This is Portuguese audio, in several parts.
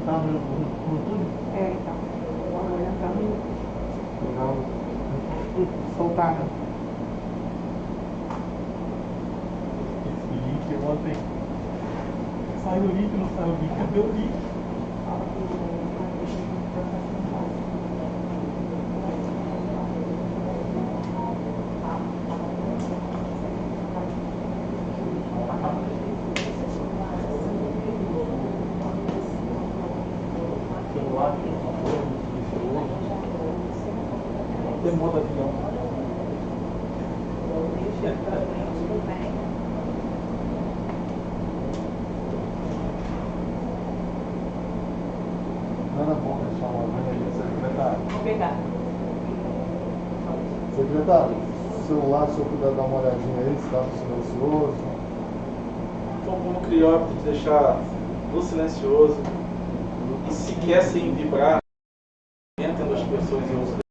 Tá no túnel? É, então. Agora entrando. Legal. Soltar, né? Esse link ontem. Saiu o link, não saiu o link. Cadê o link? Celular, tem modo avião. Não era bom deixar uma linha ali, secretário. Vou pegar. Secretário, celular, se eu puder dar uma olhadinha aí, se está silencioso. Então, como criar o hábito de deixar no silencioso e se quer sem vibrar, tendo as pessoas e outras.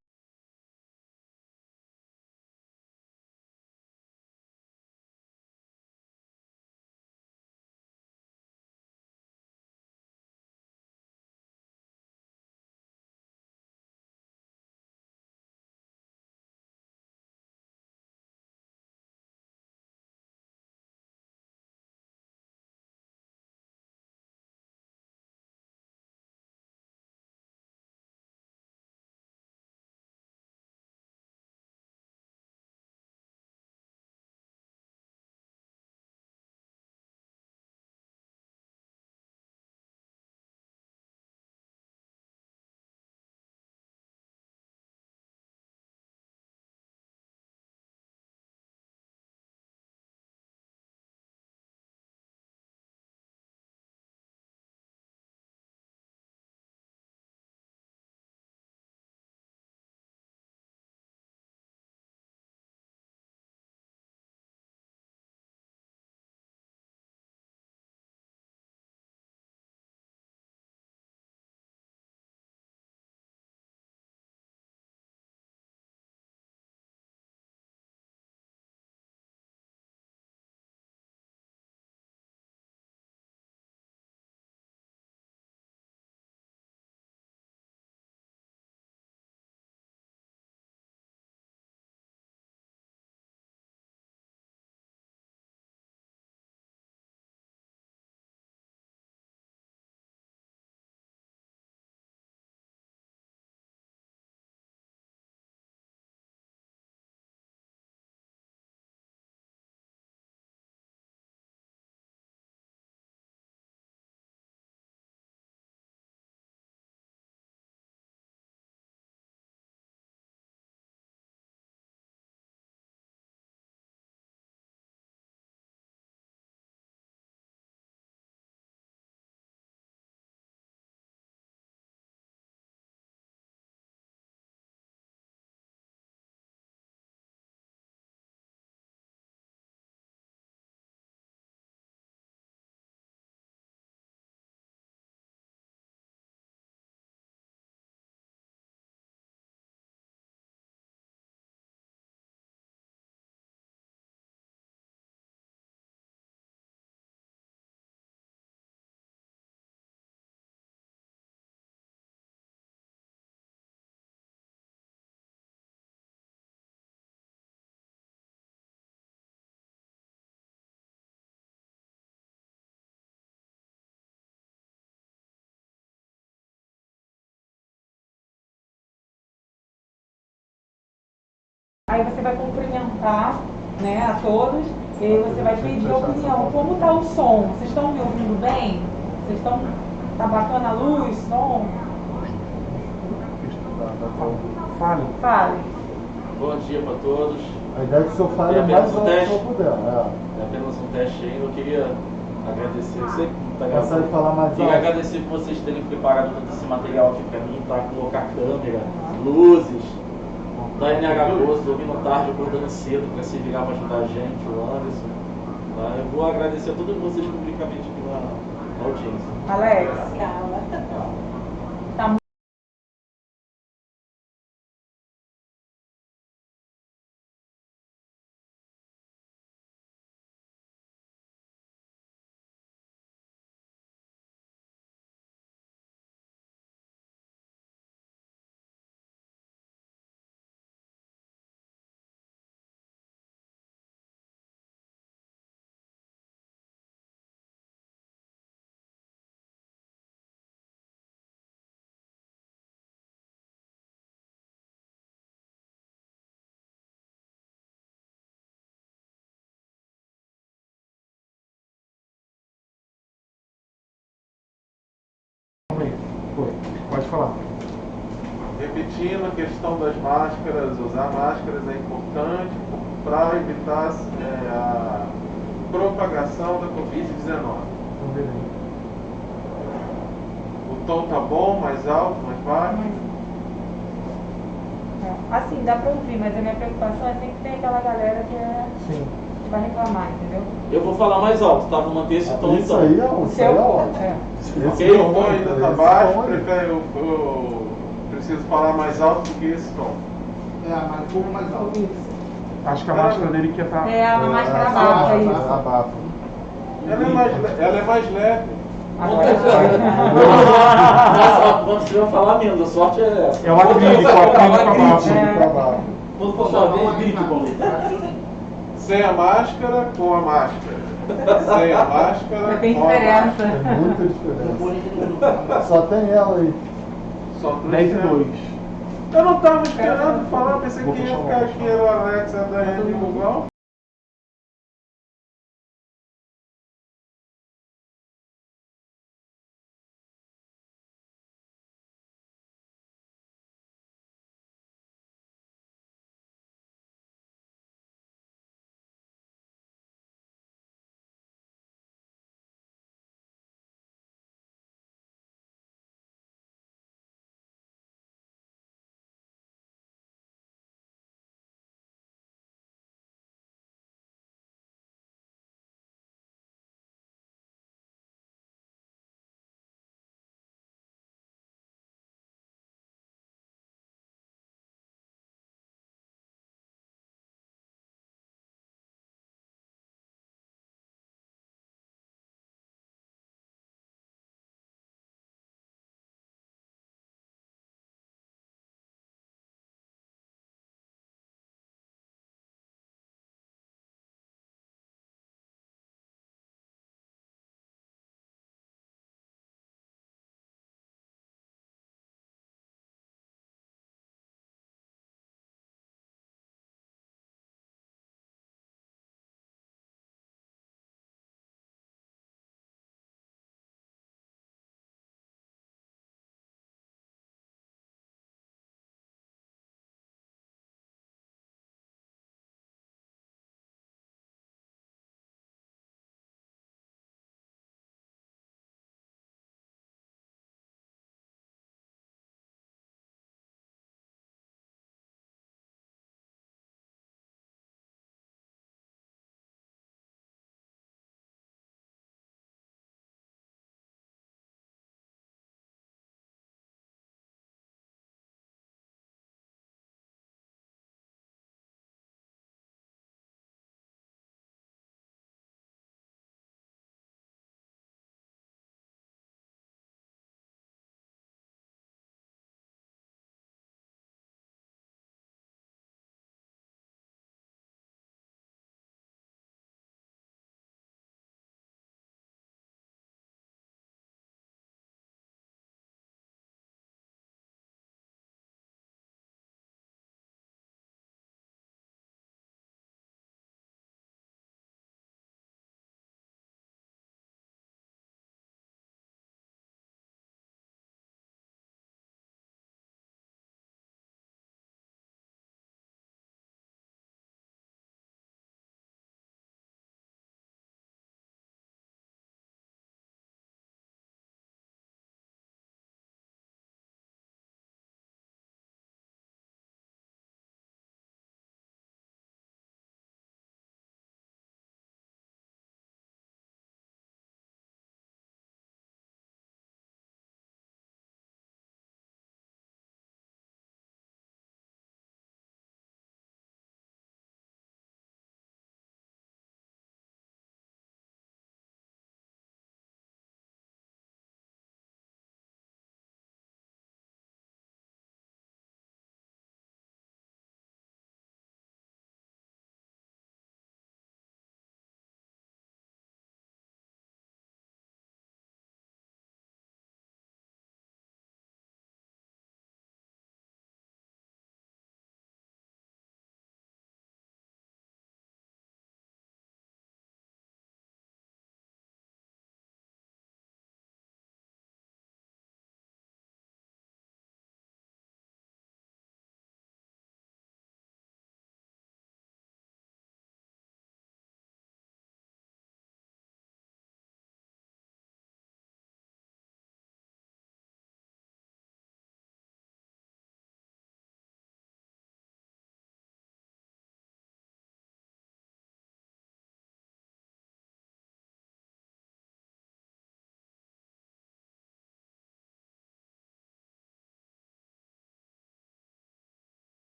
Aí você vai cumprimentar, né, a todos e aí você vai pedir a opinião. Como está o som? Vocês estão me ouvindo bem? Vocês estão... Tá bacana a luz, som? Fale. Fale. Bom dia para todos. A ideia é que o senhor fale É mais apenas um alto que o teste. senhor puder. É apenas um teste ainda. Eu queria agradecer. Eu sei que tá Consegue gravando. falar mais Queria alto? agradecer por vocês terem preparado todo esse material aqui para mim, para colocar câmera, luzes. Da NH Gosto, dormindo tarde, acordando cedo para se virar para ajudar a gente, o Anderson. Tá? Eu vou agradecer a todos vocês publicamente aqui na audiência. Alex. Calma. Tá Pode falar. Repetindo a questão das máscaras, usar máscaras é importante para evitar a propagação da Covid-19. Vamos ver aí. O tom tá bom, mais alto, mais baixo? Assim, dá pra ouvir, mas a minha preocupação é sempre ter aquela galera Sim. que vai reclamar, entendeu? Eu vou falar mais alto, tá? Vou manter esse tom Isso então. aí é ótimo. É. Esse O tom ainda tá esse baixo, tom aí. eu preciso falar mais alto do que esse tom. Mas um pouco mais alto. Acho que a máscara dele que tá. É, a máscara abafa isso. Abafa. Ela é mais leve. Agora Nossa, quando você vai falar menos, a sorte é essa. É o acrílico, o acrílico abafa. Para abafa. Quando for sua vez, grite, Paulo. Sem a máscara, com a máscara. Sem a máscara, tem com a máscara. diferença. É muita diferença. Só tem ela aí. Só 10 e 2. Eu não estava esperando falar, pensei Vou que ia fechar o ficar áudio. aqui, era o Alexa da Rede Google.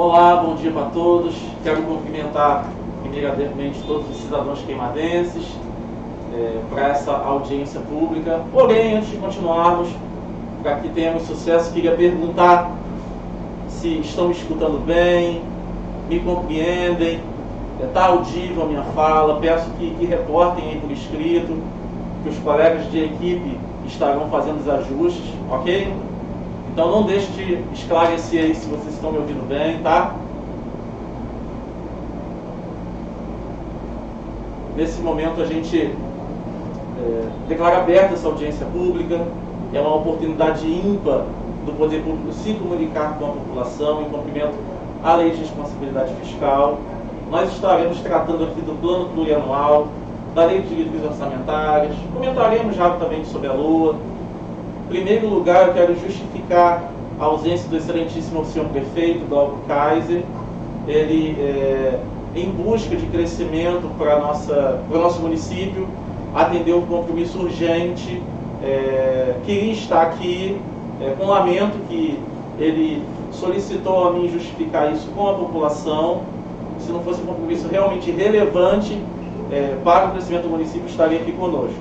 Olá, bom dia para todos. Quero cumprimentar primeiramente todos os cidadãos queimadenses para essa audiência pública. Porém, antes de continuarmos, para que tenhamos sucesso, queria perguntar se estão me escutando bem, me compreendem, está audível a minha fala. Peço que reportem aí por escrito, que os colegas de equipe estarão fazendo os ajustes, ok? Então não deixe de esclarecer aí se vocês estão me ouvindo bem, tá? Nesse momento a gente declara aberta essa audiência pública. É uma oportunidade ímpar do poder público se comunicar com a população em cumprimento à Lei de Responsabilidade Fiscal. Nós estaremos tratando aqui do plano plurianual, da Lei de Diretrizes Orçamentárias, comentaremos rapidamente sobre a LOA. Em primeiro lugar, eu quero justificar a ausência do excelentíssimo senhor prefeito, Glauco Kaiser. Ele, em busca de crescimento para o nosso município, atendeu um compromisso urgente, queria estar aqui, com lamento que ele solicitou a mim justificar isso com a população. Se não fosse um compromisso realmente relevante para o crescimento do município, estaria aqui conosco.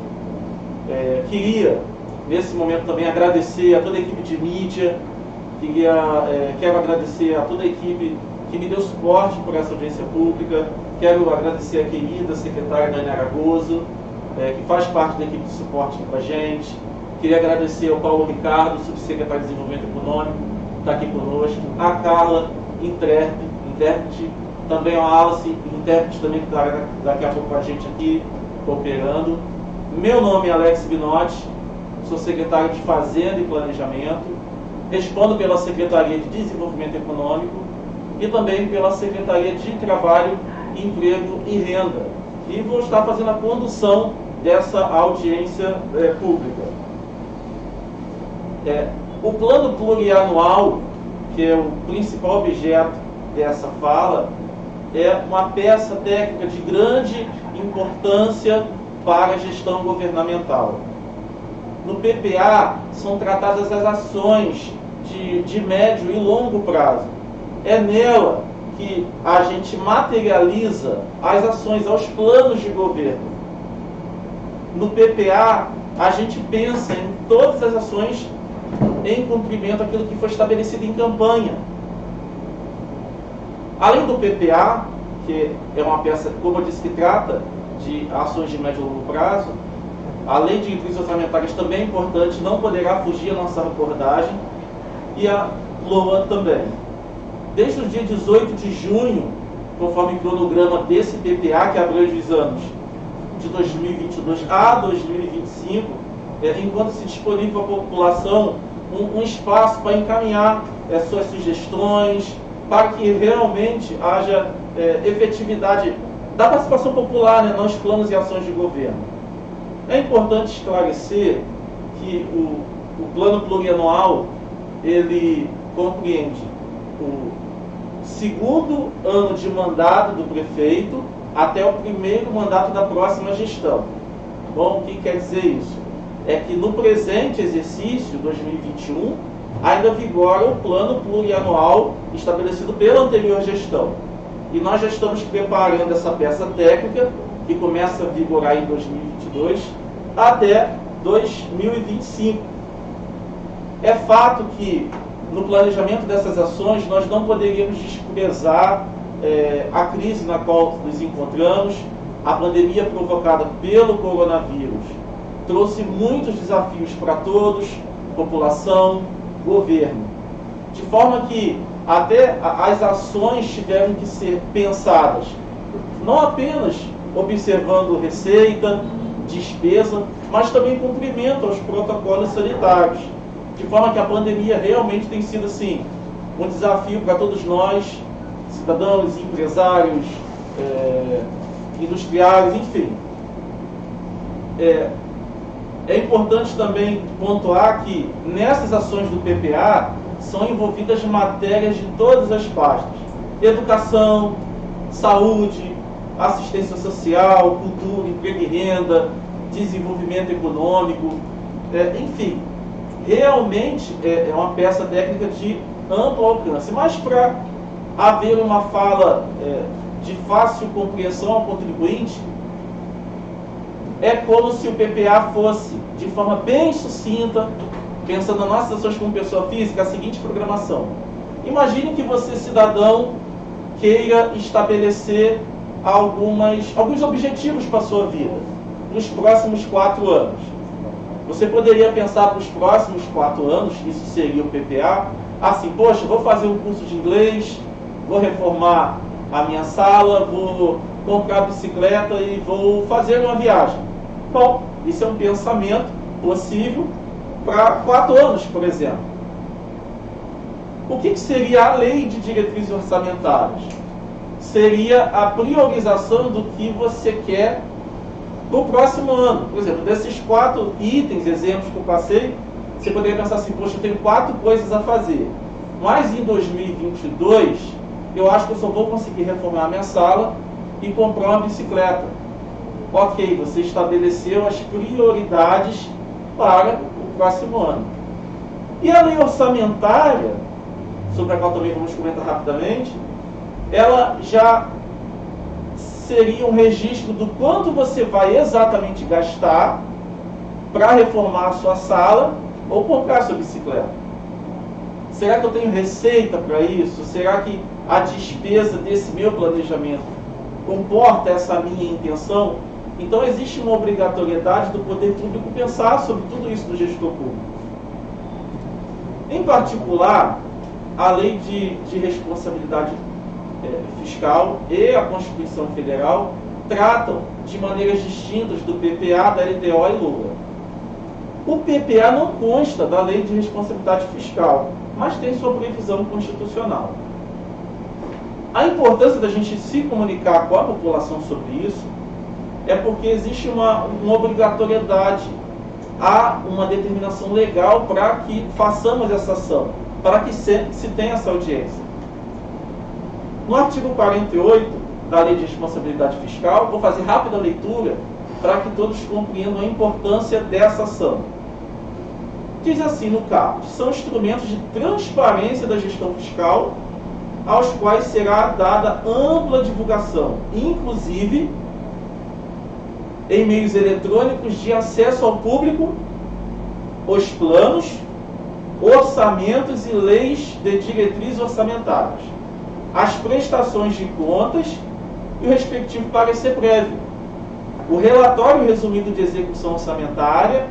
Queria, nesse momento, também agradecer a toda a equipe de mídia, quero agradecer a toda a equipe que me deu suporte por essa audiência pública, quero agradecer a querida secretária Dani Aragoso, que faz parte da equipe de suporte com a gente. Queria agradecer ao Paulo Ricardo, subsecretário de Desenvolvimento Econômico, que está aqui conosco, a Carla, intérprete, também a Alice, intérprete também, que está daqui a pouco com a gente aqui, cooperando. Meu nome é Alex Binotti, sou secretário de Fazenda e Planejamento, respondo pela Secretaria de Desenvolvimento Econômico e também pela Secretaria de Trabalho, Emprego e Renda. E vou estar fazendo a condução dessa audiência pública. O plano plurianual, que é o principal objeto dessa fala, é uma peça técnica de grande importância para a gestão governamental. No PPA são tratadas as ações de médio e longo prazo. É nela que a gente materializa as ações, aos planos de governo. No PPA, a gente pensa em todas as ações em cumprimento àquilo que foi estabelecido em campanha. Além do PPA, que é uma peça, como eu disse, que trata de ações de médio e longo prazo, a Lei de Diretrizes Orçamentárias também é importante, não poderá fugir a nossa abordagem, e a LOA também. Desde o dia 18 de junho, conforme o cronograma desse PPA, que abrange os anos de 2022 a 2025, enquanto se disponível à população um espaço para encaminhar suas sugestões, para que realmente haja efetividade da participação popular, né, nos planos e ações de governo. É importante esclarecer que o plano plurianual, ele compreende o segundo ano de mandato do prefeito até o primeiro mandato da próxima gestão. Bom, o que quer dizer isso? É que no presente exercício, 2021, ainda vigora o plano plurianual estabelecido pela anterior gestão. E nós já estamos preparando essa peça técnica, que começa a vigorar em 2022 até 2025. É fato que no planejamento dessas ações nós não poderíamos desprezar a crise na qual nos encontramos. A pandemia provocada pelo coronavírus trouxe muitos desafios para todos, população, governo, de forma que até as ações tiveram que ser pensadas não apenas observando receita, despesa, mas também cumprimento aos protocolos sanitários, de forma que a pandemia realmente tem sido assim um desafio para todos nós, cidadãos, empresários, industriais, enfim. É importante também pontuar que nessas ações do PPA são envolvidas matérias de todas as pastas: educação, saúde, assistência social, cultura, emprego e renda, desenvolvimento econômico, enfim, realmente é uma peça técnica de amplo alcance. Mas para haver uma fala de fácil compreensão ao contribuinte, é como se o PPA fosse, de forma bem sucinta, pensando nas nossas ações como pessoa física, a seguinte programação. Imagine que você, cidadão, queira estabelecer alguns objetivos para a sua vida, nos próximos 4 anos. Você poderia pensar para os próximos 4 anos, isso seria o PPA, assim, poxa, vou fazer um curso de inglês, vou reformar a minha sala, vou comprar bicicleta e vou fazer uma viagem. Bom, isso é um pensamento possível para 4 anos, por exemplo. O que seria a lei de diretrizes orçamentárias? Seria a priorização do que você quer para o próximo ano. Por exemplo, desses 4 itens, exemplos que eu passei, você poderia pensar assim, poxa, eu tenho 4 coisas a fazer, mas em 2022, eu acho que eu só vou conseguir reformar a minha sala e comprar uma bicicleta. Ok, você estabeleceu as prioridades para o próximo ano. E a lei orçamentária, sobre a qual também vamos comentar rapidamente, ela já seria um registro do quanto você vai exatamente gastar para reformar a sua sala ou comprar a sua bicicleta. Será que eu tenho receita para isso? Será que a despesa desse meu planejamento comporta essa minha intenção? Então existe uma obrigatoriedade do poder público pensar sobre tudo isso do gestor público. Em particular, a lei de responsabilidade fiscal e a Constituição Federal tratam de maneiras distintas do PPA, da LDO e LOA. O PPA não consta da lei de responsabilidade fiscal, mas tem sua previsão constitucional. A importância da gente se comunicar com a população sobre isso é porque existe uma obrigatoriedade, há uma determinação legal para que façamos essa ação, para que se tenha essa audiência. No artigo 48 da Lei de Responsabilidade Fiscal, vou fazer rápida leitura para que todos compreendam a importância dessa ação. Diz assim no caput: são instrumentos de transparência da gestão fiscal, aos quais será dada ampla divulgação, inclusive em meios eletrônicos de acesso ao público, os planos, orçamentos e leis de diretrizes orçamentárias, as prestações de contas e o respectivo parecer prévio, o relatório resumido de execução orçamentária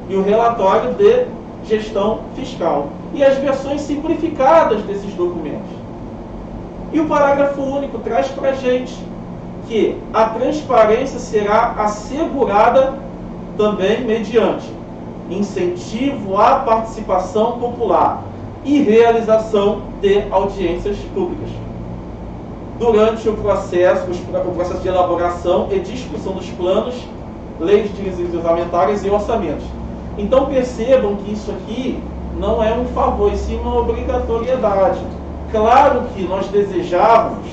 e o relatório de gestão fiscal e as versões simplificadas desses documentos. E o parágrafo único traz para a gente que a transparência será assegurada também mediante incentivo à participação popular e realização de audiências públicas durante o processo de elaboração e discussão dos planos, leis de diretrizes orçamentárias e orçamentos. Então percebam que isso aqui não é um favor, e sim uma obrigatoriedade. Claro que nós desejávamos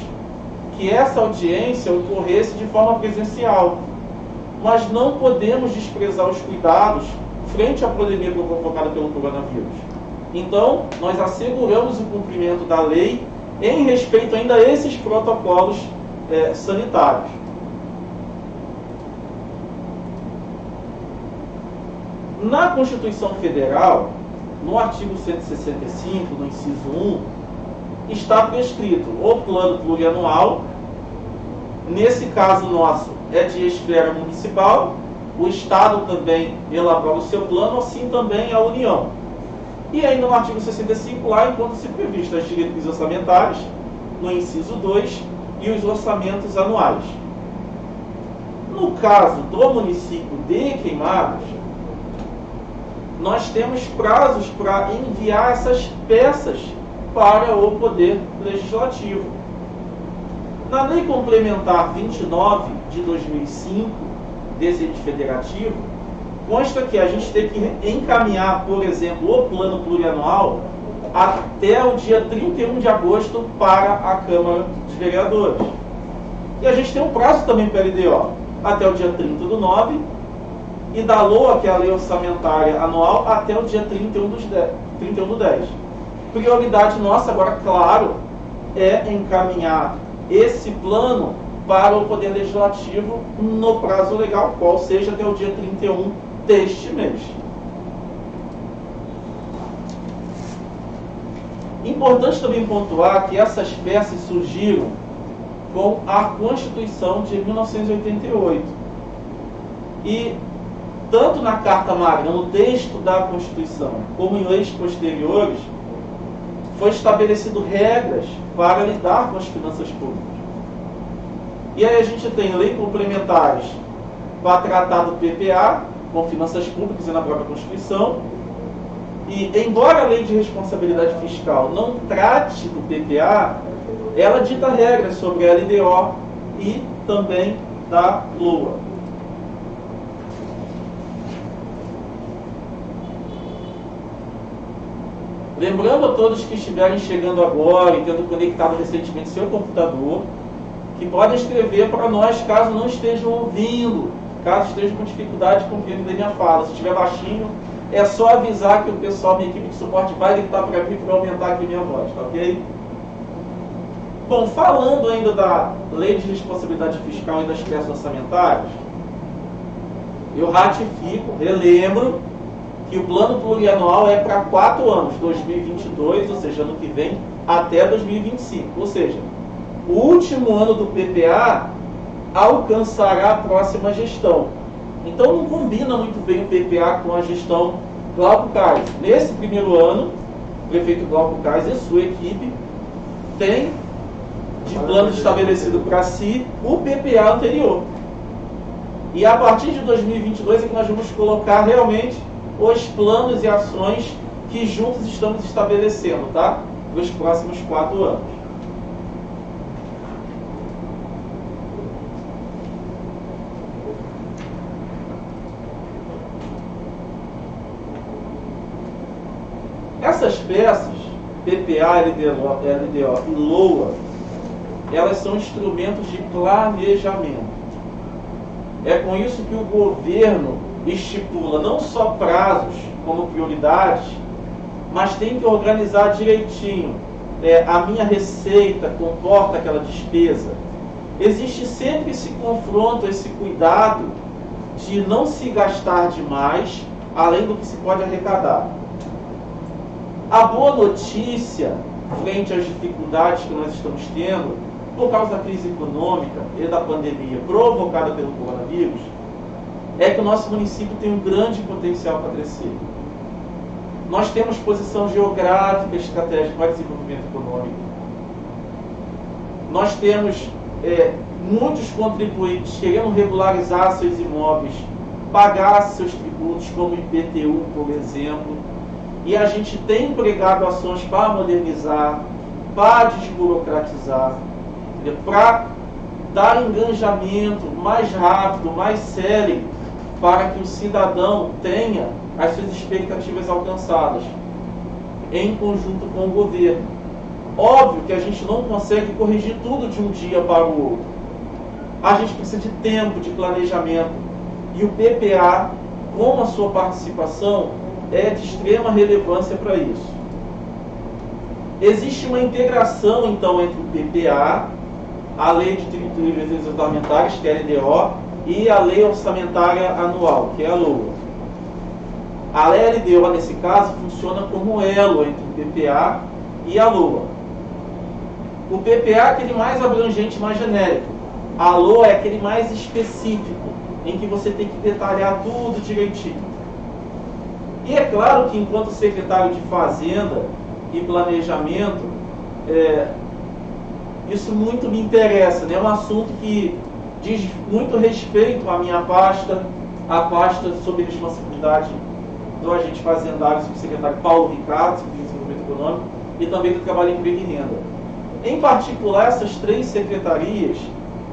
que essa audiência ocorresse de forma presencial, mas não podemos desprezar os cuidados frente à pandemia provocada pelo coronavírus. Então, nós asseguramos o cumprimento da lei em respeito ainda a esses protocolos sanitários. Na Constituição Federal, no artigo 165, no inciso 1, está prescrito o plano plurianual. Nesse caso nosso é de esfera municipal, o Estado também elabora o seu plano, assim também a União. E ainda no artigo 65, lá encontram-se previstas as diretrizes orçamentárias, no inciso 2, e os orçamentos anuais. No caso do município de Queimados, nós temos prazos para enviar essas peças para o Poder Legislativo. Na Lei Complementar 29 de 2005, desse ente federativo, consta que a gente tem que encaminhar, por exemplo, o plano plurianual até o dia 31 de agosto para a Câmara dos Vereadores. E a gente tem um prazo também para a LDO, até o dia 30/9, e da LOA, que é a Lei Orçamentária Anual, até o dia 31/10. Prioridade nossa, agora, claro, é encaminhar esse plano para o Poder Legislativo no prazo legal, qual seja até o dia 31 deste mês. Importante também pontuar que essas peças surgiram com a Constituição de 1988. E tanto na Carta Magna, no texto da Constituição, como em leis posteriores, foi estabelecido regras para lidar com as finanças públicas. E aí a gente tem lei complementares para tratar do PPA, com finanças públicas e na própria Constituição. E, embora a lei de responsabilidade fiscal não trate do PPA, ela dita regras sobre a LDO e também da LOA. Lembrando a todos que estiverem chegando agora e tendo conectado recentemente seu computador, que podem escrever para nós caso não estejam ouvindo, caso estejam com dificuldade de compreender minha fala. Se estiver baixinho, é só avisar que o pessoal, minha equipe de suporte, vai dictar para mim para aumentar aqui minha voz, tá ok? Bom, falando ainda da Lei de Responsabilidade Fiscal e das peças orçamentárias, eu ratifico, relembro, que o plano plurianual é para 4 anos, 2022, ou seja, ano que vem, até 2025. Ou seja, o último ano do PPA alcançará a próxima gestão. Então não combina muito bem o PPA com a gestão Glauco Cais. Nesse primeiro ano, o prefeito Glauco Cais e sua equipe têm de plano estabelecido para si o PPA anterior. E a partir de 2022 é que nós vamos colocar realmente os planos e ações que juntos estamos estabelecendo, tá? Para os próximos 4 anos. Essas peças, PPA, LDO e LOA, elas são instrumentos de planejamento. É com isso que o governo estipula não só prazos como prioridades, mas tem que organizar direitinho. A minha receita comporta aquela despesa. Existe sempre esse confronto, esse cuidado de não se gastar demais, além do que se pode arrecadar. A boa notícia, frente às dificuldades que nós estamos tendo, por causa da crise econômica e da pandemia provocada pelo coronavírus, é que o nosso município tem um grande potencial para crescer. Nós temos posição geográfica estratégica para desenvolvimento econômico. Nós temos muitos contribuintes querendo regularizar seus imóveis, pagar seus tributos, como IPTU, por exemplo. E a gente tem empregado ações para modernizar, para desburocratizar, para dar engajamento mais rápido, mais célere, para que o cidadão tenha as suas expectativas alcançadas, em conjunto com o governo. Óbvio que a gente não consegue corrigir tudo de um dia para o outro. A gente precisa de tempo, de planejamento. E o PPA, com a sua participação, é de extrema relevância para isso. Existe uma integração, então, entre o PPA, a Lei de Tributos e Reservas Orçamentárias, que é a LDO, e a Lei Orçamentária Anual, que é a LOA. A LDO, nesse caso, funciona como elo entre o PPA e a LOA. O PPA é aquele mais abrangente, mais genérico. A LOA é aquele mais específico, em que você tem que detalhar tudo direitinho. E é claro que, enquanto secretário de Fazenda e Planejamento, isso muito me interessa, né? É um assunto que diz muito respeito à minha pasta, a pasta sob responsabilidade do agente fazendário, subsecretário Paulo Ricardo, Secretaria de Desenvolvimento Econômico, e também do Trabalho, Emprego e Renda. Em particular, essas 3 secretarias,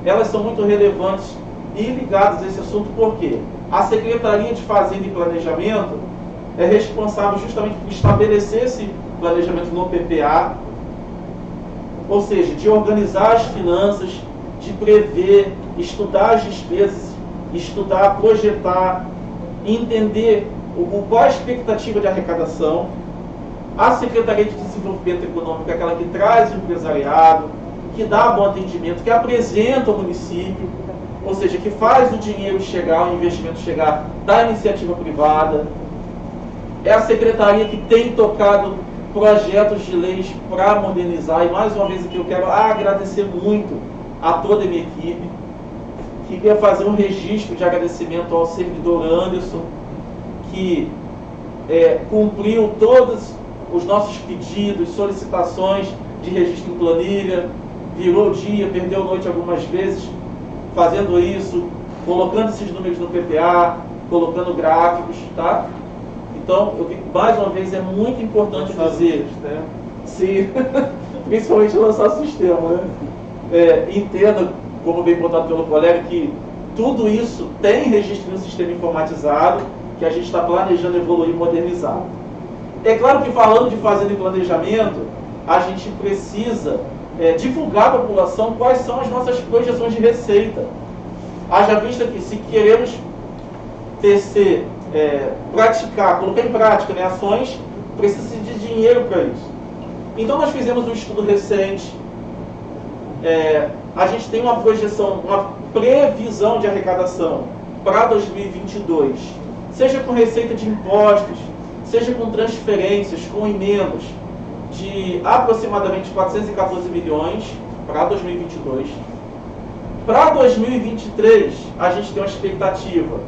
elas são muito relevantes e ligadas a esse assunto, porque a Secretaria de Fazenda e Planejamento é responsável justamente por estabelecer esse planejamento no PPA, ou seja, de organizar as finanças, de prever, estudar as despesas, estudar, projetar, entender qual a expectativa de arrecadação. A Secretaria de Desenvolvimento desenvolvimento econômico é aquela que traz o empresariado, que dá bom atendimento, que apresenta o município, ou seja, que faz o dinheiro chegar, o investimento chegar da iniciativa privada. É a secretaria que tem tocado projetos de leis para modernizar, e mais uma vez aqui eu quero agradecer muito a toda a minha equipe. Queria fazer um registro de agradecimento ao servidor Anderson, que cumpriu todos os nossos pedidos, solicitações de registro em planilha, virou dia, perdeu noite algumas vezes fazendo isso, colocando esses números no PPA, colocando gráficos, tá? Então, mais uma vez, é muito importante dizer, sim, principalmente lançar o sistema, né? Entenda, como bem botado pelo colega, que tudo isso tem registro no sistema informatizado, que a gente está planejando evoluir e modernizar. É claro que, falando de fazenda e planejamento, a gente precisa divulgar à população quais são as nossas projeções de receita. Haja vista que, se queremos praticar, colocar em prática, né, ações, precisa de dinheiro para isso. Então, nós fizemos um estudo recente. A gente tem uma projeção, uma previsão de arrecadação para 2022, seja com receita de impostos, seja com transferências, com emendas, de aproximadamente 414 milhões para 2022. Para 2023, a gente tem uma expectativa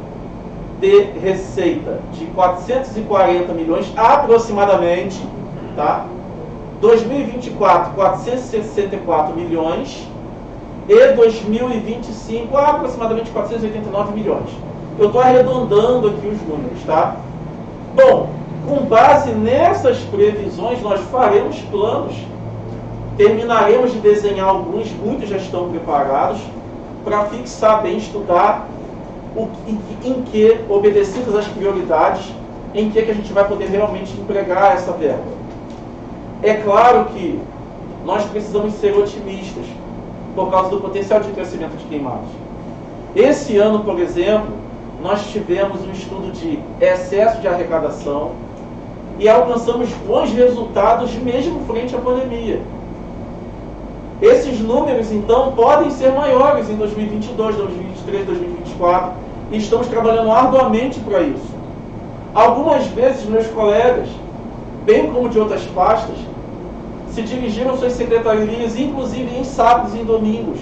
de receita de 440 milhões aproximadamente, tá? 2024, 464 milhões e 2025, aproximadamente 489 milhões. Eu estou arredondando aqui os números, tá? Bom, com base nessas previsões, nós faremos planos, terminaremos de desenhar alguns, muitos já estão preparados, para fixar bem, estudar em que, obedecidas as prioridades, em que a gente vai poder realmente empregar essa verba. É claro que nós precisamos ser otimistas, por causa do potencial de crescimento de queimados. Esse ano, por exemplo, nós tivemos um estudo de excesso de arrecadação e alcançamos bons resultados mesmo frente à pandemia. Esses números, então, podem ser maiores em 2022, 2023, 2024, e estamos trabalhando arduamente para isso. Algumas vezes, meus colegas, bem como de outras pastas, se dirigiram às suas secretarias, inclusive em sábados e em domingos,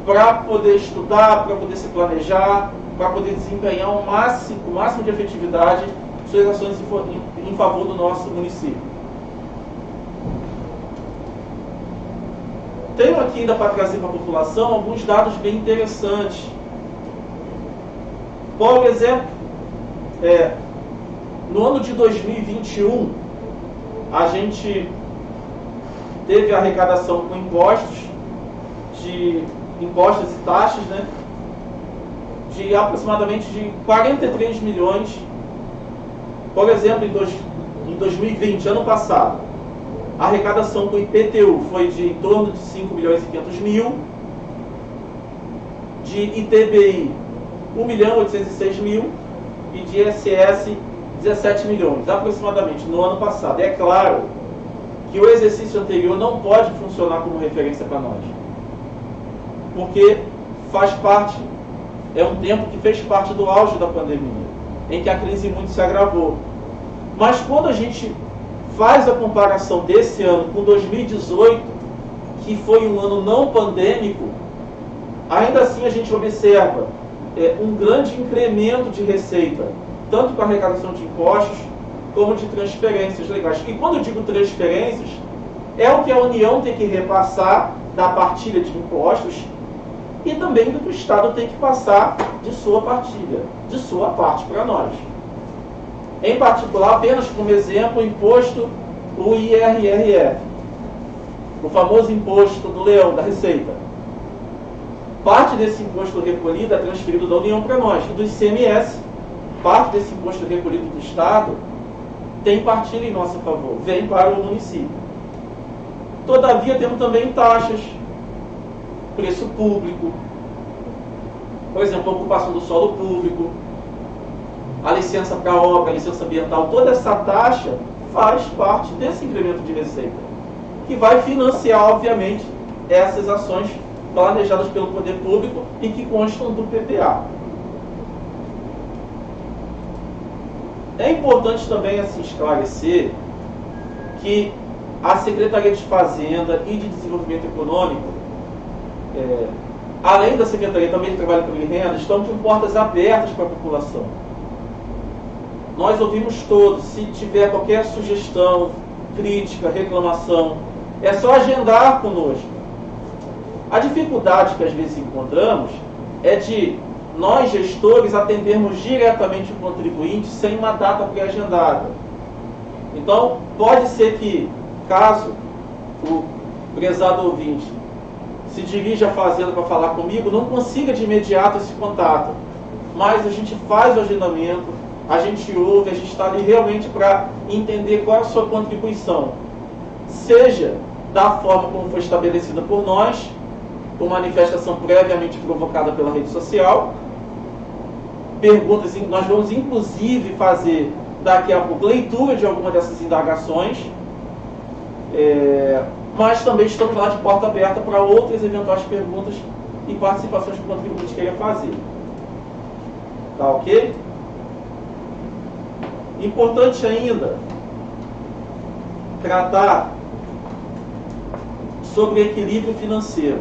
para poder estudar, para poder se planejar, para poder desempenhar o máximo de efetividade suas ações em favor do nosso município. Tenho aqui ainda para trazer para a população alguns dados bem interessantes. Por exemplo, no ano de 2021, a gente teve arrecadação com impostos e taxas, né, de aproximadamente de 43 milhões. Por exemplo, em 2020, ano passado, a arrecadação com IPTU foi de em torno de 5 milhões e 500 mil, de ITBI 1 milhão 806 mil e de ISS 17 milhões, aproximadamente, no ano passado. É claro que o exercício anterior não pode funcionar como referência para nós, porque faz parte, é um tempo que fez parte do auge da pandemia, em que a crise muito se agravou. Mas quando a gente faz a comparação desse ano com 2018, que foi um ano não pandêmico, ainda assim a gente observa um grande incremento de receita, tanto com a arrecadação de impostos, como de transferências legais. E quando eu digo transferências, é o que a União tem que repassar da partilha de impostos e também do que o Estado tem que passar de sua partilha, de sua parte para nós. Em particular, apenas como exemplo, o imposto, o IRRF, o famoso imposto do leão, da Receita. Parte desse imposto recolhido é transferido da União para nós. E do ICMS, parte desse imposto recolhido do Estado tem partilha em nosso favor, vem para o município. Todavia, temos também taxas, preço público, por exemplo, a ocupação do solo público, a licença para obra, a licença ambiental. Toda essa taxa faz parte desse incremento de receita, que vai financiar, obviamente, essas ações planejadas pelo poder público e que constam do PPA. É importante também assim, esclarecer que a Secretaria de Fazenda e de Desenvolvimento Econômico, além da Secretaria também de Trabalho e Renda, estão com portas abertas para a população. Nós ouvimos todos. Se tiver qualquer sugestão, crítica, reclamação, é só agendar conosco. A dificuldade que às vezes encontramos é de nós, gestores, atendermos diretamente o contribuinte sem uma data pré-agendada. Então, pode ser que, caso o prezado ouvinte se dirija à Fazenda para falar comigo, não consiga de imediato esse contato. Mas a gente faz o agendamento, a gente ouve, a gente está ali realmente para entender qual é a sua contribuição. Seja da forma como foi estabelecida por nós, com manifestação previamente provocada pela rede social, perguntas, nós vamos inclusive fazer daqui a pouco leitura de alguma dessas indagações, mas também estamos lá de porta aberta para outras eventuais perguntas e participações que o contribuinte queira fazer. Tá ok? Importante ainda tratar sobre equilíbrio financeiro.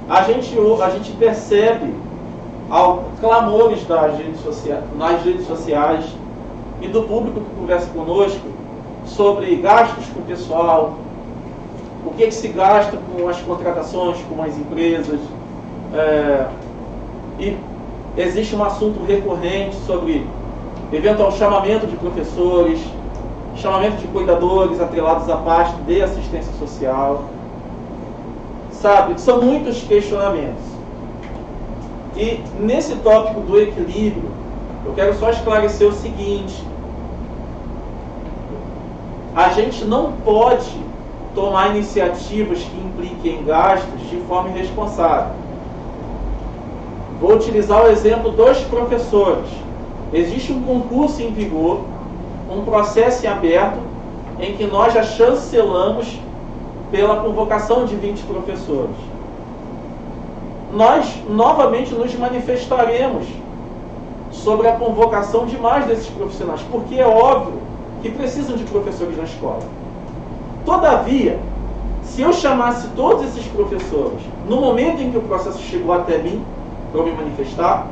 A gente percebe clamores nas redes sociais e do público que conversa conosco sobre gastos com o pessoal, o que se gasta com as contratações, com as empresas, e existe um assunto recorrente sobre eventual chamamento de professores, chamamento de cuidadores atrelados à parte de assistência social. Sabe, são muitos questionamentos. E nesse tópico do equilíbrio, eu quero só esclarecer o seguinte: a gente não pode tomar iniciativas que impliquem gastos de forma irresponsável. Vou utilizar o exemplo dos professores. Existe um concurso em vigor, um processo em aberto, em que nós já chancelamos pela convocação de 20 professores. Nós novamente nos manifestaremos sobre a convocação de mais desses profissionais, porque é óbvio que precisam de professores na escola. Todavia, se eu chamasse todos esses professores no momento em que o processo chegou até mim, para me manifestar,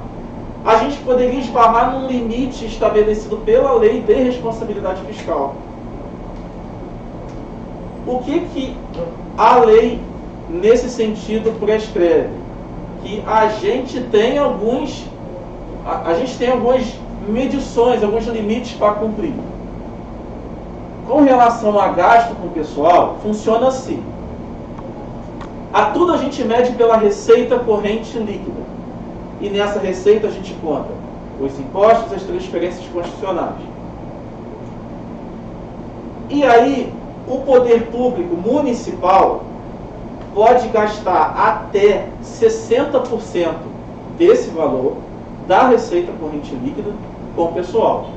a gente poderia esbarrar num limite estabelecido pela lei de responsabilidade fiscal. O que a lei, nesse sentido, prescreve? Que a gente tem algumas medições, alguns limites para cumprir. Com relação a gasto com o pessoal, funciona assim. A tudo a gente mede pela receita corrente líquida. E nessa receita a gente conta os impostos e as transferências constitucionais. E aí, o poder público municipal pode gastar até 60% desse valor da receita corrente líquida com o pessoal.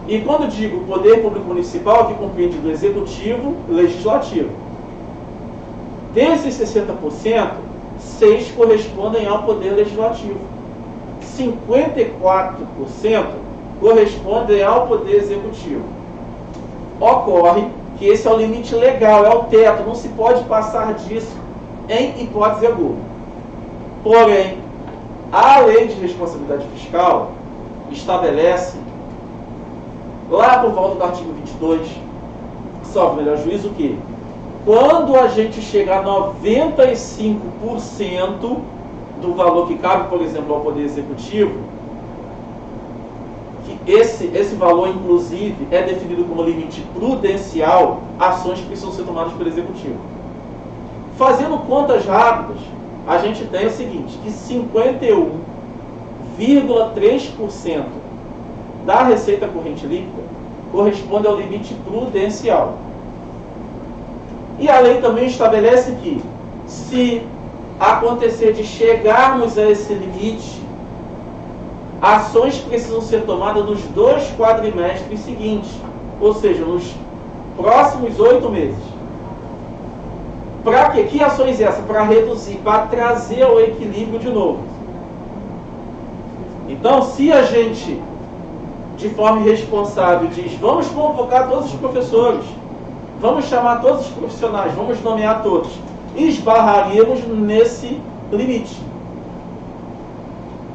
E quando digo poder público municipal, que compreende do executivo e legislativo. Desses 60%, 6% correspondem ao poder legislativo. 54% correspondem ao poder executivo. Ocorre que esse é o limite legal, é o teto, não se pode passar disso em hipótese alguma. Porém, a lei de responsabilidade fiscal estabelece, lá por volta do artigo 22, salvo melhor juízo, que quando a gente chegar a 95% do valor que cabe, por exemplo, ao Poder Executivo, que esse valor, inclusive, é definido como limite prudencial, ações que precisam ser tomadas pelo Executivo. Fazendo contas rápidas, a gente tem o seguinte, que 51,3% da receita corrente líquida corresponde ao limite prudencial. E a lei também estabelece que, se acontecer de chegarmos a esse limite, ações precisam ser tomadas nos 2 quadrimestres seguintes, ou seja, nos próximos 8 meses. Para quê? Que ações essas? Para reduzir, para trazer ao equilíbrio de novo. Então, se a gente, de forma irresponsável, diz, vamos convocar todos os professores, vamos chamar todos os profissionais, vamos nomear todos, esbarraríamos nesse limite.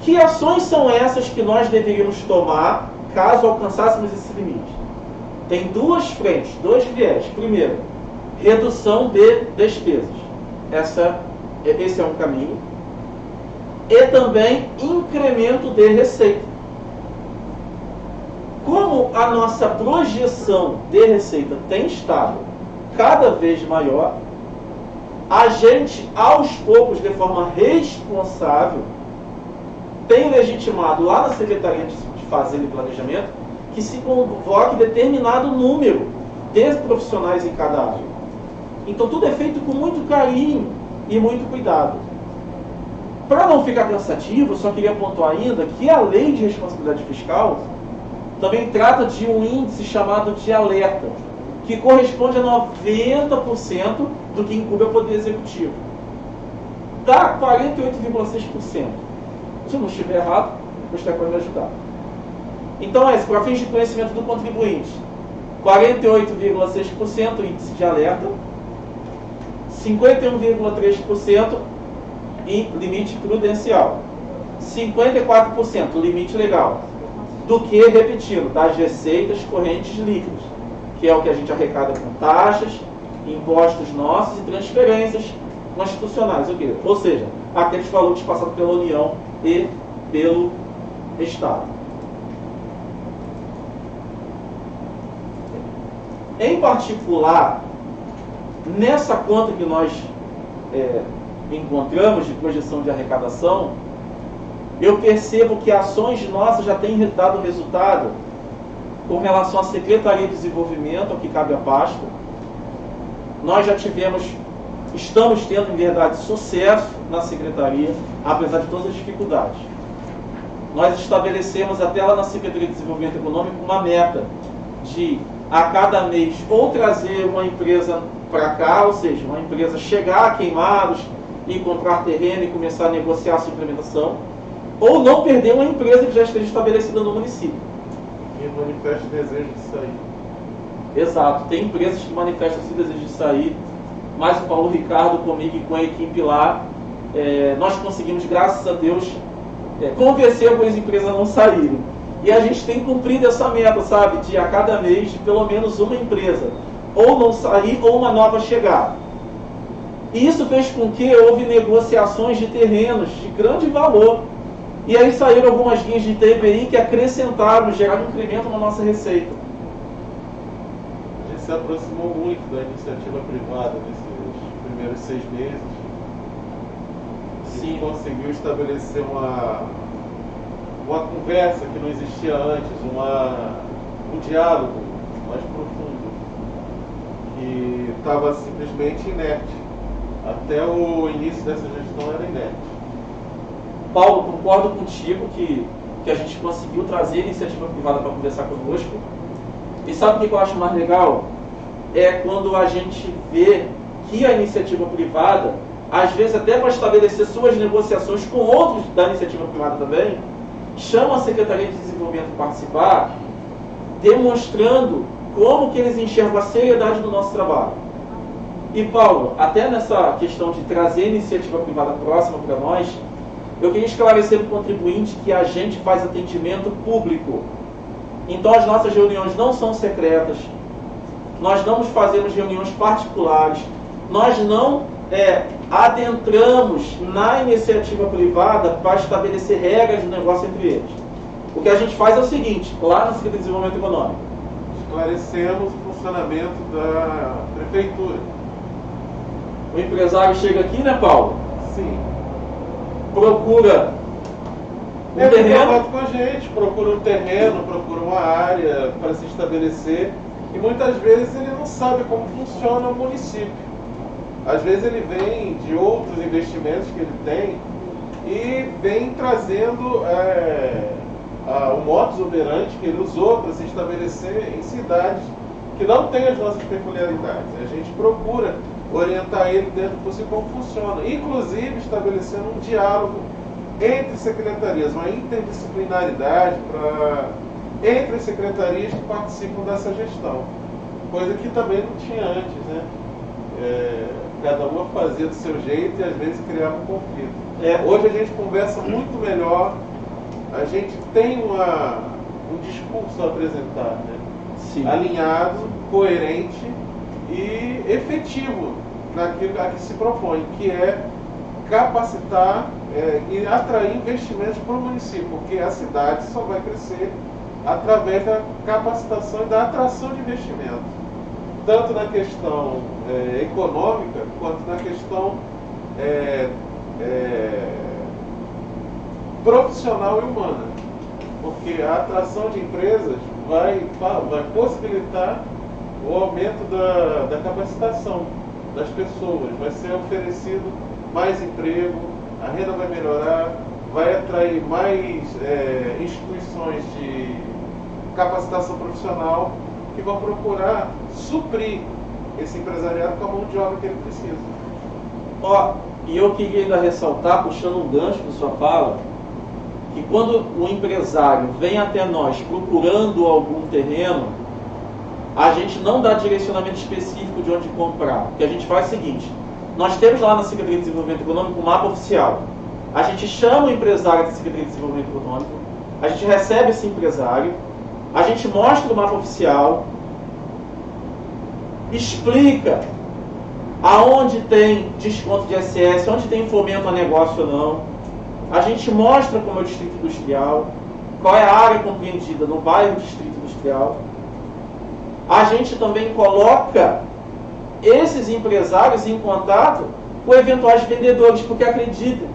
Que ações são essas que nós deveríamos tomar caso alcançássemos esse limite? Tem 2 frentes, 2 viés. Primeiro, redução de despesas. Esse é um caminho. E também incremento de receita. Como a nossa projeção de receita tem estado cada vez maior, a gente, aos poucos, de forma responsável, tem legitimado lá na Secretaria de Fazenda e Planejamento que se convoque determinado número de profissionais em cada área. Então tudo é feito com muito carinho e muito cuidado. Para não ficar cansativo, eu só queria pontuar ainda que a Lei de Responsabilidade Fiscal também trata de um índice chamado de alerta, que corresponde a 90% do que incube o Poder Executivo. Dá 48,6%. Se eu não estiver errado, você pode me ajudar. Então, para fins de conhecimento do contribuinte, 48,6% índice de alerta, 51,3% em limite prudencial, 54% limite legal, do que, repetindo, das receitas correntes líquidas, que é o que a gente arrecada com taxas, impostos nossos e transferências constitucionais. Ou seja, aqueles valores passados pela União e pelo Estado. Em particular, nessa conta que nós encontramos de projeção de arrecadação, eu percebo que ações nossas já têm dado resultado com relação à Secretaria de Desenvolvimento, ao que cabe à pasta. Nós já estamos tendo, em verdade, sucesso na Secretaria, apesar de todas as dificuldades. Nós estabelecemos até lá na Secretaria de Desenvolvimento Econômico uma meta de, a cada mês, ou trazer uma empresa para cá, ou seja, uma empresa chegar a Queimados e comprar terreno e começar a negociar a sua implementação, ou não perder uma empresa que já esteja estabelecida no município. E manifesta desejo de sair. Exato, tem empresas que manifestam esse desejo de sair, mas o Paulo Ricardo, comigo e com a equipe lá, nós conseguimos, graças a Deus, convencer algumas empresas a não saírem. E a gente tem cumprido essa meta, sabe, de a cada mês, de pelo menos uma empresa ou não sair ou uma nova chegar. E isso fez com que houve negociações de terrenos de grande valor. E aí saíram algumas guias de TBI que acrescentaram, geraram um incremento na nossa receita. A gente se aproximou muito da iniciativa privada nesses primeiros 6 meses. A gente conseguiu estabelecer uma conversa que não existia antes, um diálogo mais profundo, que estava simplesmente inerte. Até o início dessa gestão era inerte. Paulo, concordo contigo que a gente conseguiu trazer a iniciativa privada para conversar conosco. E sabe o que eu acho mais legal? É quando a gente vê que a iniciativa privada, às vezes até para estabelecer suas negociações com outros da iniciativa privada também, chama a Secretaria de Desenvolvimento para participar, demonstrando como que eles enxergam a seriedade do nosso trabalho. E Paulo, até nessa questão de trazer a iniciativa privada próxima para nós, eu queria esclarecer para o contribuinte que a gente faz atendimento público. Então as nossas reuniões não são secretas, nós não fazemos reuniões particulares, nós não adentramos na iniciativa privada para estabelecer regras de negócio entre eles. O que a gente faz é o seguinte, lá na Secretaria de Desenvolvimento Econômico, esclarecemos o funcionamento da prefeitura. o empresário chega aqui, né, Paulo? Sim. Procura um Ele terreno. contato com a gente, procura um terreno, procura uma área para se estabelecer. E muitas vezes ele não sabe como funciona o município. Às vezes ele vem de outros investimentos que ele tem e vem trazendo o modus operandi que ele usou para se estabelecer em cidades que não têm as nossas peculiaridades. A gente procura orientar ele dentro do possível como funciona, inclusive estabelecendo um diálogo entre secretarias, uma interdisciplinaridade entre as secretarias que participam dessa gestão, coisa que também não tinha antes, né? Cada uma fazia do seu jeito e às vezes criava um conflito. Hoje a gente conversa muito melhor, a gente tem um discurso a apresentar, né? Sim. Alinhado, coerente e efetivo naquilo a que se propõe, que é capacitar e atrair investimentos para o município, porque a cidade só vai crescer através da capacitação e da atração de investimento, tanto na questão econômica quanto na questão profissional e humana, porque a atração de empresas vai possibilitar o aumento da capacitação das pessoas, vai ser oferecido mais emprego, a renda vai melhorar, vai atrair mais instituições de capacitação profissional que vão procurar suprir esse empresariado com a mão de obra que ele precisa. E eu queria ainda ressaltar, puxando um gancho da sua fala, que quando o empresário vem até nós procurando algum terreno, a gente não dá direcionamento específico de onde comprar. O que a gente faz é o seguinte: nós temos lá na Secretaria de Desenvolvimento Econômico um mapa oficial. A gente chama o empresário da Secretaria de Desenvolvimento Econômico, a gente recebe esse empresário, a gente mostra o mapa oficial, explica aonde tem desconto de ISS, onde tem fomento a negócio ou não. A gente mostra como é o distrito industrial, qual é a área compreendida no bairro distrito industrial. A gente também coloca esses empresários em contato com eventuais vendedores, porque acreditem,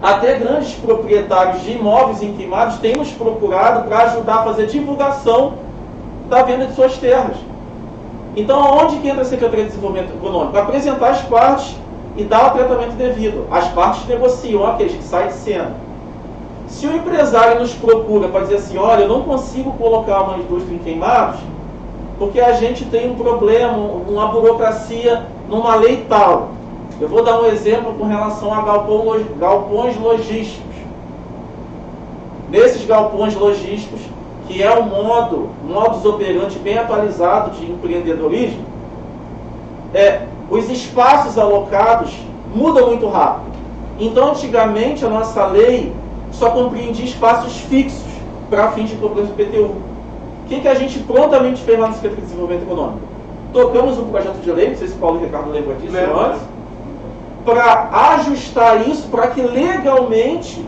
até grandes proprietários de imóveis em Queimados têm nos procurado para ajudar a fazer divulgação da venda de suas terras. Então, aonde que entra a Secretaria de Desenvolvimento Econômico? Apresentar as partes e dar o tratamento devido. As partes negociam, aqueles que saem de cena. Se o empresário nos procura para dizer assim: olha, eu não consigo colocar uma indústria em Queimados porque a gente tem um problema, uma burocracia numa lei tal. Eu vou dar um exemplo com relação a galpões logísticos. Nesses galpões logísticos, que é o modus operandi bem atualizado de empreendedorismo, os espaços alocados mudam muito rápido. Então, antigamente, a nossa lei só compreendia espaços fixos para fins de problemas do PTU. O que a gente prontamente fez lá no Secretaria de Desenvolvimento Econômico? Tocamos um projeto de lei, não sei se o Paulo e o Ricardo lembram disso antes, para ajustar isso, para que legalmente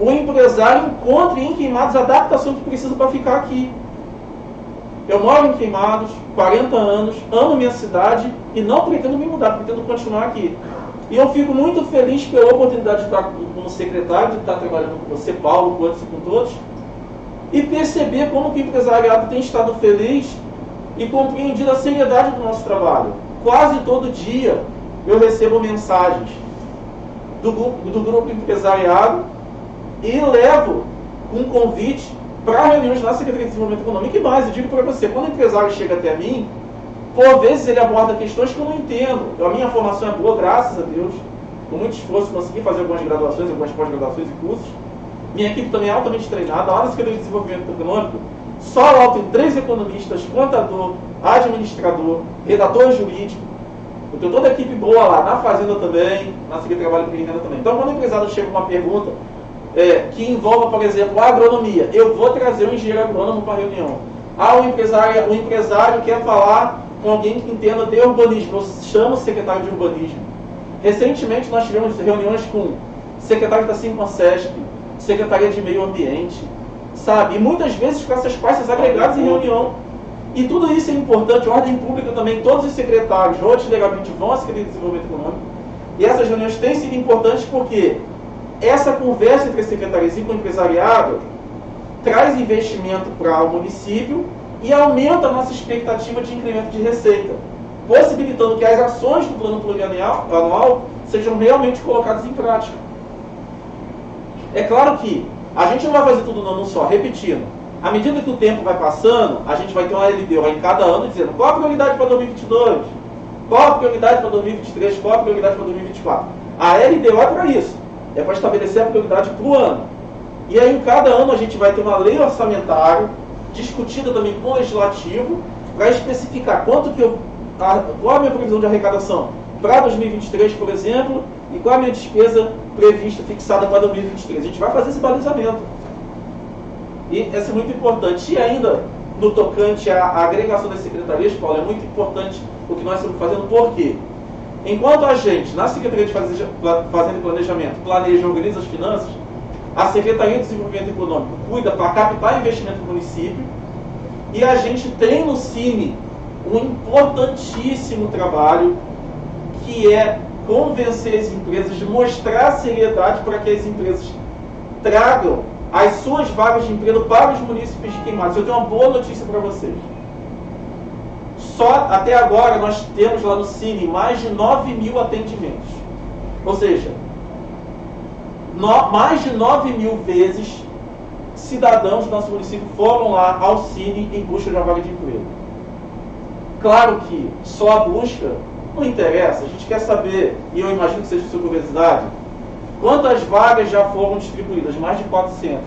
o empresário encontre em Queimados a adaptação que precisa para ficar aqui. Eu moro em Queimados, 40 anos, amo minha cidade e não pretendo me mudar, pretendo continuar aqui. E eu fico muito feliz pela oportunidade de estar como secretário, de estar trabalhando com você, Paulo, com outros e com todos, e perceber como que o empresariado tem estado feliz e compreendido a seriedade do nosso trabalho. Quase todo dia eu recebo mensagens do grupo empresariado e levo um convite para reuniões na Secretaria de Desenvolvimento Econômico. E mais, eu digo para você, quando o empresário chega até mim, por vezes ele aborda questões que eu não entendo. A minha formação é boa, graças a Deus. Com muito esforço consegui fazer algumas graduações, algumas pós-graduações e cursos. Minha equipe também é altamente treinada. Lá na Secretaria de Desenvolvimento Econômico, só lá tem 3 economistas, contador, administrador, redator jurídico. Eu tenho toda a equipe boa lá, na Fazenda também, na Secretaria de Trabalho e Renda também. Então, quando o empresário chega com uma pergunta que envolva, por exemplo, a agronomia, eu vou trazer um engenheiro agrônomo para a reunião. O empresário quer falar com alguém que entenda de urbanismo, eu chamo o secretário de urbanismo. Recentemente nós tivemos reuniões com secretário da Simponsesc, Secretaria de Meio Ambiente, sabe? E muitas vezes com essas pastas agregadas em reunião. E tudo isso é importante, ordem pública também, todos os secretários, rotineiramente vão à Secretaria de Desenvolvimento Econômico. E essas reuniões têm sido importantes porque essa conversa entre as secretarias e com o empresariado traz investimento para o município e aumenta a nossa expectativa de incremento de receita, possibilitando que as ações do plano plurianual sejam realmente colocadas em prática. É claro que A gente não vai fazer tudo num só, repetindo. À medida que o tempo vai passando, a gente vai ter uma LDO em cada ano dizendo qual a prioridade para 2022, qual a prioridade para 2023, qual a prioridade para 2024. A LDO é para isso, é para estabelecer a prioridade para o ano. E aí, em cada ano, a gente vai ter uma lei orçamentária, discutida também com o legislativo, para especificar qual a minha previsão de arrecadação para 2023, por exemplo, e qual a minha despesa prevista, fixada para 2023. A gente vai fazer esse balizamento. E isso é muito importante. E ainda, no tocante à agregação das secretarias, Paulo, é muito importante o que nós estamos fazendo. Por quê? Enquanto a gente, na Secretaria de Fazenda e Planejamento, planeja e organiza as finanças, a Secretaria de Desenvolvimento Econômico cuida para captar investimento no município, e a gente tem no Cine um importantíssimo trabalho, que é convencer as empresas, mostrar seriedade para que as empresas tragam as suas vagas de emprego para os municípios de Queimados. Eu tenho uma boa notícia para vocês. Só até agora nós temos lá no Cine mais de 9.000 atendimentos. Ou seja, mais de 9.000 vezes cidadãos do nosso município foram lá ao Cine em busca de uma vaga de emprego. Claro que só a busca não interessa, a gente quer saber, e eu imagino que seja de sua curiosidade, quantas vagas já foram distribuídas? Mais de 400.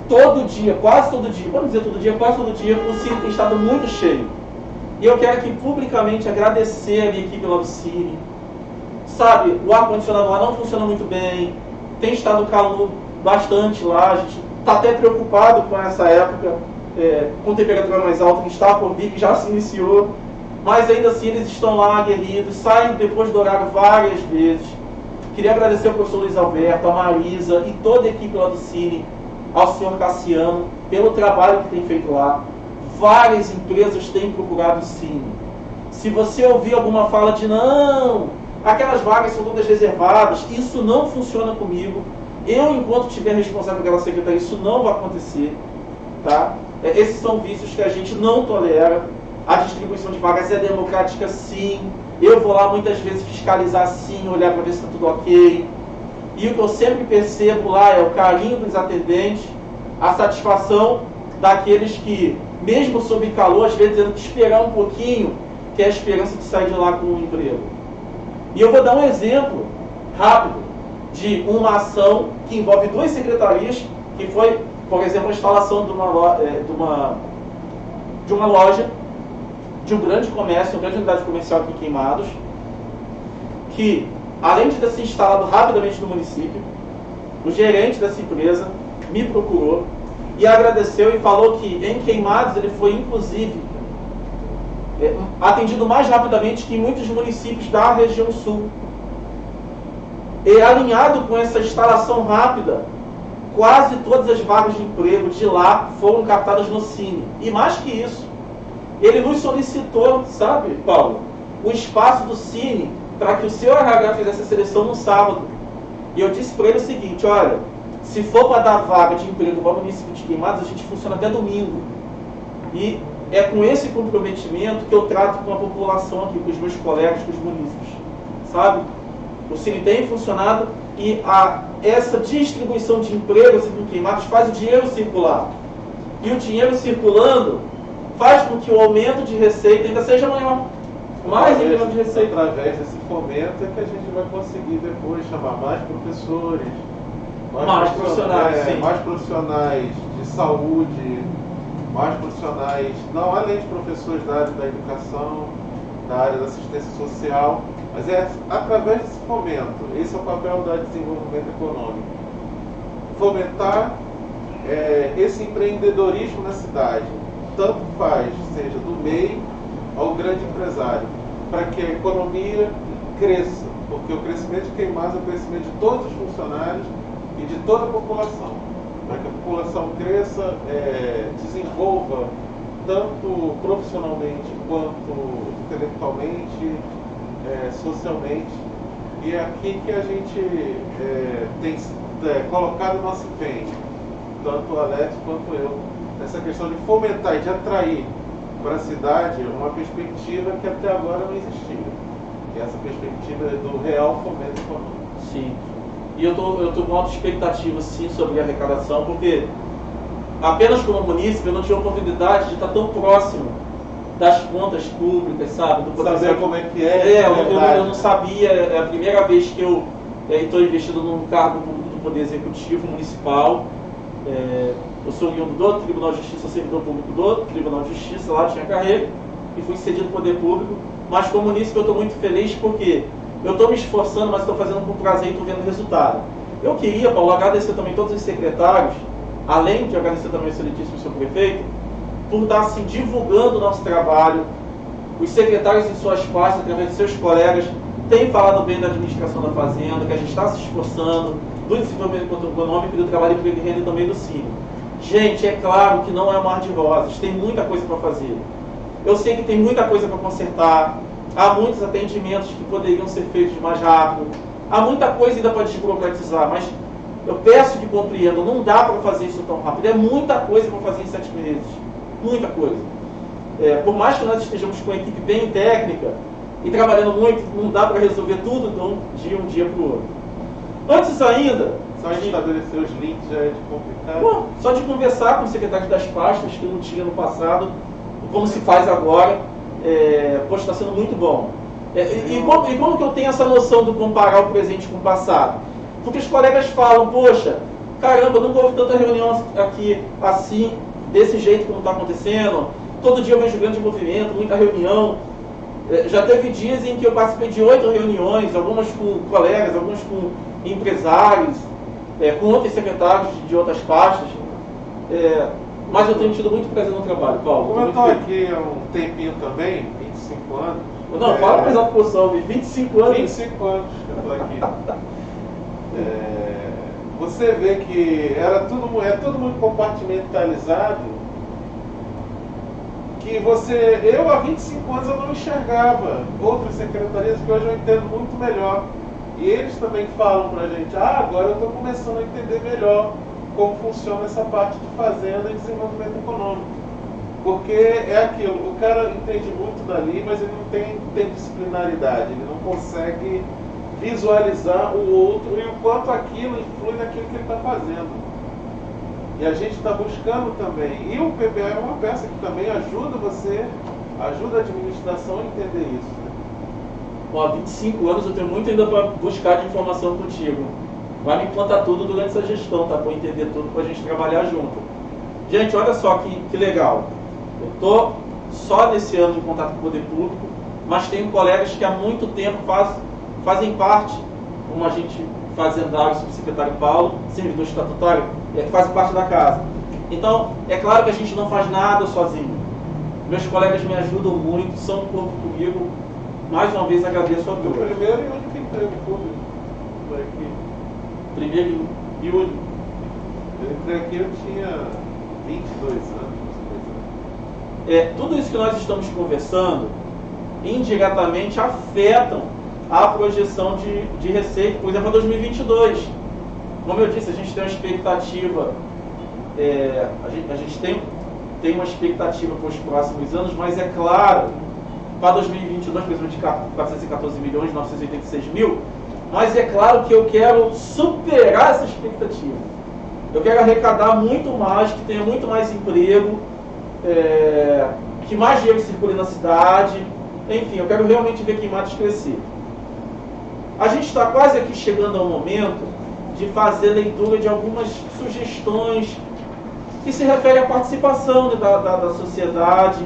Todo dia, quase todo dia, vamos dizer todo dia, quase todo dia, o Cine tem estado muito cheio. E eu quero aqui publicamente agradecer a minha equipe lá do Cine. Sabe, o ar-condicionado lá não funciona muito bem, tem estado calor bastante lá, a gente está até preocupado com essa época, com temperatura mais alta que está por vir, que já se iniciou, mas ainda assim eles estão lá aguerridos, saem depois do horário várias vezes. Queria agradecer ao professor Luiz Alberto, a Marisa e toda a equipe lá do Cine, ao senhor Cassiano, pelo trabalho que tem feito lá. Várias empresas têm procurado o Cine. Se você ouvir alguma fala de não, aquelas vagas são todas reservadas, isso não funciona comigo. Eu, enquanto tiver responsável pela secretaria, isso não vai acontecer. Tá? Esses são vícios que a gente não tolera. A distribuição de vagas é democrática, sim. Eu vou lá muitas vezes fiscalizar, sim, olhar para ver se está tudo ok. E o que eu sempre percebo lá é o carinho dos atendentes, a satisfação daqueles que, mesmo sob calor, às vezes tendo que esperar um pouquinho, que é a esperança de sair de lá com um emprego. E eu vou dar um exemplo rápido de uma ação que envolve duas secretarias, que foi, por exemplo, a instalação de uma loja, de um grande comércio, uma grande unidade comercial aqui em Queimados, que, além de ter se instalado rapidamente no município, o gerente dessa empresa me procurou e agradeceu e falou que em Queimados ele foi, inclusive, atendido mais rapidamente que em muitos municípios da região sul. E alinhado com essa instalação rápida, quase todas as vagas de emprego de lá foram captadas no Cine. E mais que isso, ele nos solicitou, sabe, Paulo, o espaço do Cine para que o seu RH fizesse a seleção no sábado. E eu disse para ele o seguinte: olha, se for para dar vaga de emprego para o município de Queimados, a gente funciona até domingo. E é com esse comprometimento que eu trato com a população aqui, com os meus colegas, com os munícipes, sabe? O Cine tem funcionado e essa distribuição de empregos em Queimados faz o dinheiro circular. E o dinheiro circulando faz com que o aumento de receita ainda seja maior. Mais aumento de receita. Através desse fomento é que a gente vai conseguir depois chamar mais professores, mais profissionais, sim. Mais profissionais de saúde, mais profissionais, não além de professores da área da educação, da área da assistência social, mas é através desse fomento. Esse é o papel da desenvolvimento econômico. Fomentar esse empreendedorismo na cidade, tanto faz, seja do MEI ao grande empresário, para que a economia cresça, porque o crescimento de Queimados é o crescimento de todos os funcionários e de toda a população, para que a população cresça, desenvolva tanto profissionalmente quanto intelectualmente, socialmente. E é aqui que a gente tem colocado o nosso empenho, tanto o Alex quanto eu, nessa questão de fomentar e de atrair para a cidade uma perspectiva que até agora não existia, que é essa perspectiva do real fomento econômico. Sim. E eu tô com alta expectativa, sim, sobre a arrecadação, porque apenas como munícipe eu não tive a oportunidade de estar tão próximo das contas públicas, sabe? Do Saber como é que é. Eu não sabia, é a primeira vez que eu estou investido num cargo público do Poder Executivo Municipal. Eu sou oriundo do Tribunal de Justiça, servidor público do Tribunal de Justiça, lá tinha carreira, e fui cedido no Poder Público. Mas como munícipe eu estou muito feliz porque eu estou me esforçando, mas estou fazendo com prazer e estou vendo o resultado. Eu queria, Paulo, agradecer também todos os secretários, além de agradecer também o excelentíssimo senhor prefeito, por estar assim, divulgando o nosso trabalho. Os secretários em suas pastas, através de seus colegas, têm falado bem da administração da Fazenda, que a gente está se esforçando, do desenvolvimento econômico, do trabalho emprego e renda e também do CIMI. Gente, é claro que não é um mar de rosas, tem muita coisa para fazer. Eu sei que tem muita coisa para consertar, há muitos atendimentos que poderiam ser feitos mais rápido, há muita coisa ainda para desburocratizar, mas eu peço que compreendam, não dá para fazer isso tão rápido, é muita coisa para fazer em 7 meses, muita coisa. Por mais que nós estejamos com uma equipe bem técnica e trabalhando muito, não dá para resolver tudo de um dia para o outro. Antes ainda... Só de estabelecer os links já é complicado. Só de conversar com o secretário das pastas, que não tinha no passado, como se faz agora, poxa, está sendo muito bom. E como que eu tenho essa noção de comparar o presente com o passado? Porque os colegas falam, poxa, caramba, nunca houve tanta reunião aqui assim, desse jeito como está acontecendo. Todo dia eu vejo grande movimento, muita reunião. Já teve dias em que eu participei de 8 reuniões, algumas com colegas, algumas com empresários, com outros secretários de outras pastas. Mas eu tenho tido muito prazer no trabalho, Paulo. Como eu estou aqui há um tempinho também, 25 anos. Não, fala mais alto posição, 25 anos. 25 anos que eu estou aqui. Você vê que é tudo muito compartimentalizado, que eu há 25 anos eu não enxergava outras secretarias que hoje eu entendo muito melhor. E eles também falam pra gente, agora eu estou começando a entender melhor como funciona essa parte de fazenda e desenvolvimento econômico. Porque é aquilo, o cara entende muito dali, mas ele não tem disciplinaridade, ele não consegue visualizar o outro e o quanto aquilo influi naquilo que ele está fazendo. E a gente está buscando também. E o PBA é uma peça que também ajuda a administração a entender isso. Né? Há 25 anos eu tenho muito ainda para buscar de informação contigo. Vai me implantar tudo durante essa gestão, tá? Para eu entender tudo, para a gente trabalhar junto. Gente, olha só que legal. Eu estou só nesse ano em contato com o poder público, mas tenho colegas que há muito tempo fazem parte, como a gente fazendário, subsecretário Paulo, servidor estatutário, que fazem parte da casa. Então, é claro que a gente não faz nada sozinho. Meus colegas me ajudam muito, são um corpo comigo. Mais uma vez agradeço a O todos. primeiro e único emprego público foi aqui. Primeiro e único. Eu entrei aqui, eu tinha 22 anos. Tudo isso que nós estamos conversando, indiretamente afetam a projeção de receita, por exemplo, para 2022. Como eu disse, a gente tem uma expectativa, a gente tem uma expectativa para os próximos anos, mas é claro, para 2022, precisamos de 414 milhões, 986 mil, mas é claro que eu quero superar essa expectativa. Eu quero arrecadar muito mais, que tenha muito mais emprego, que mais dinheiro circule na cidade, enfim, eu quero realmente ver Queimadas crescer. A gente está quase aqui chegando ao momento de fazer leitura de algumas sugestões que se referem à participação da sociedade,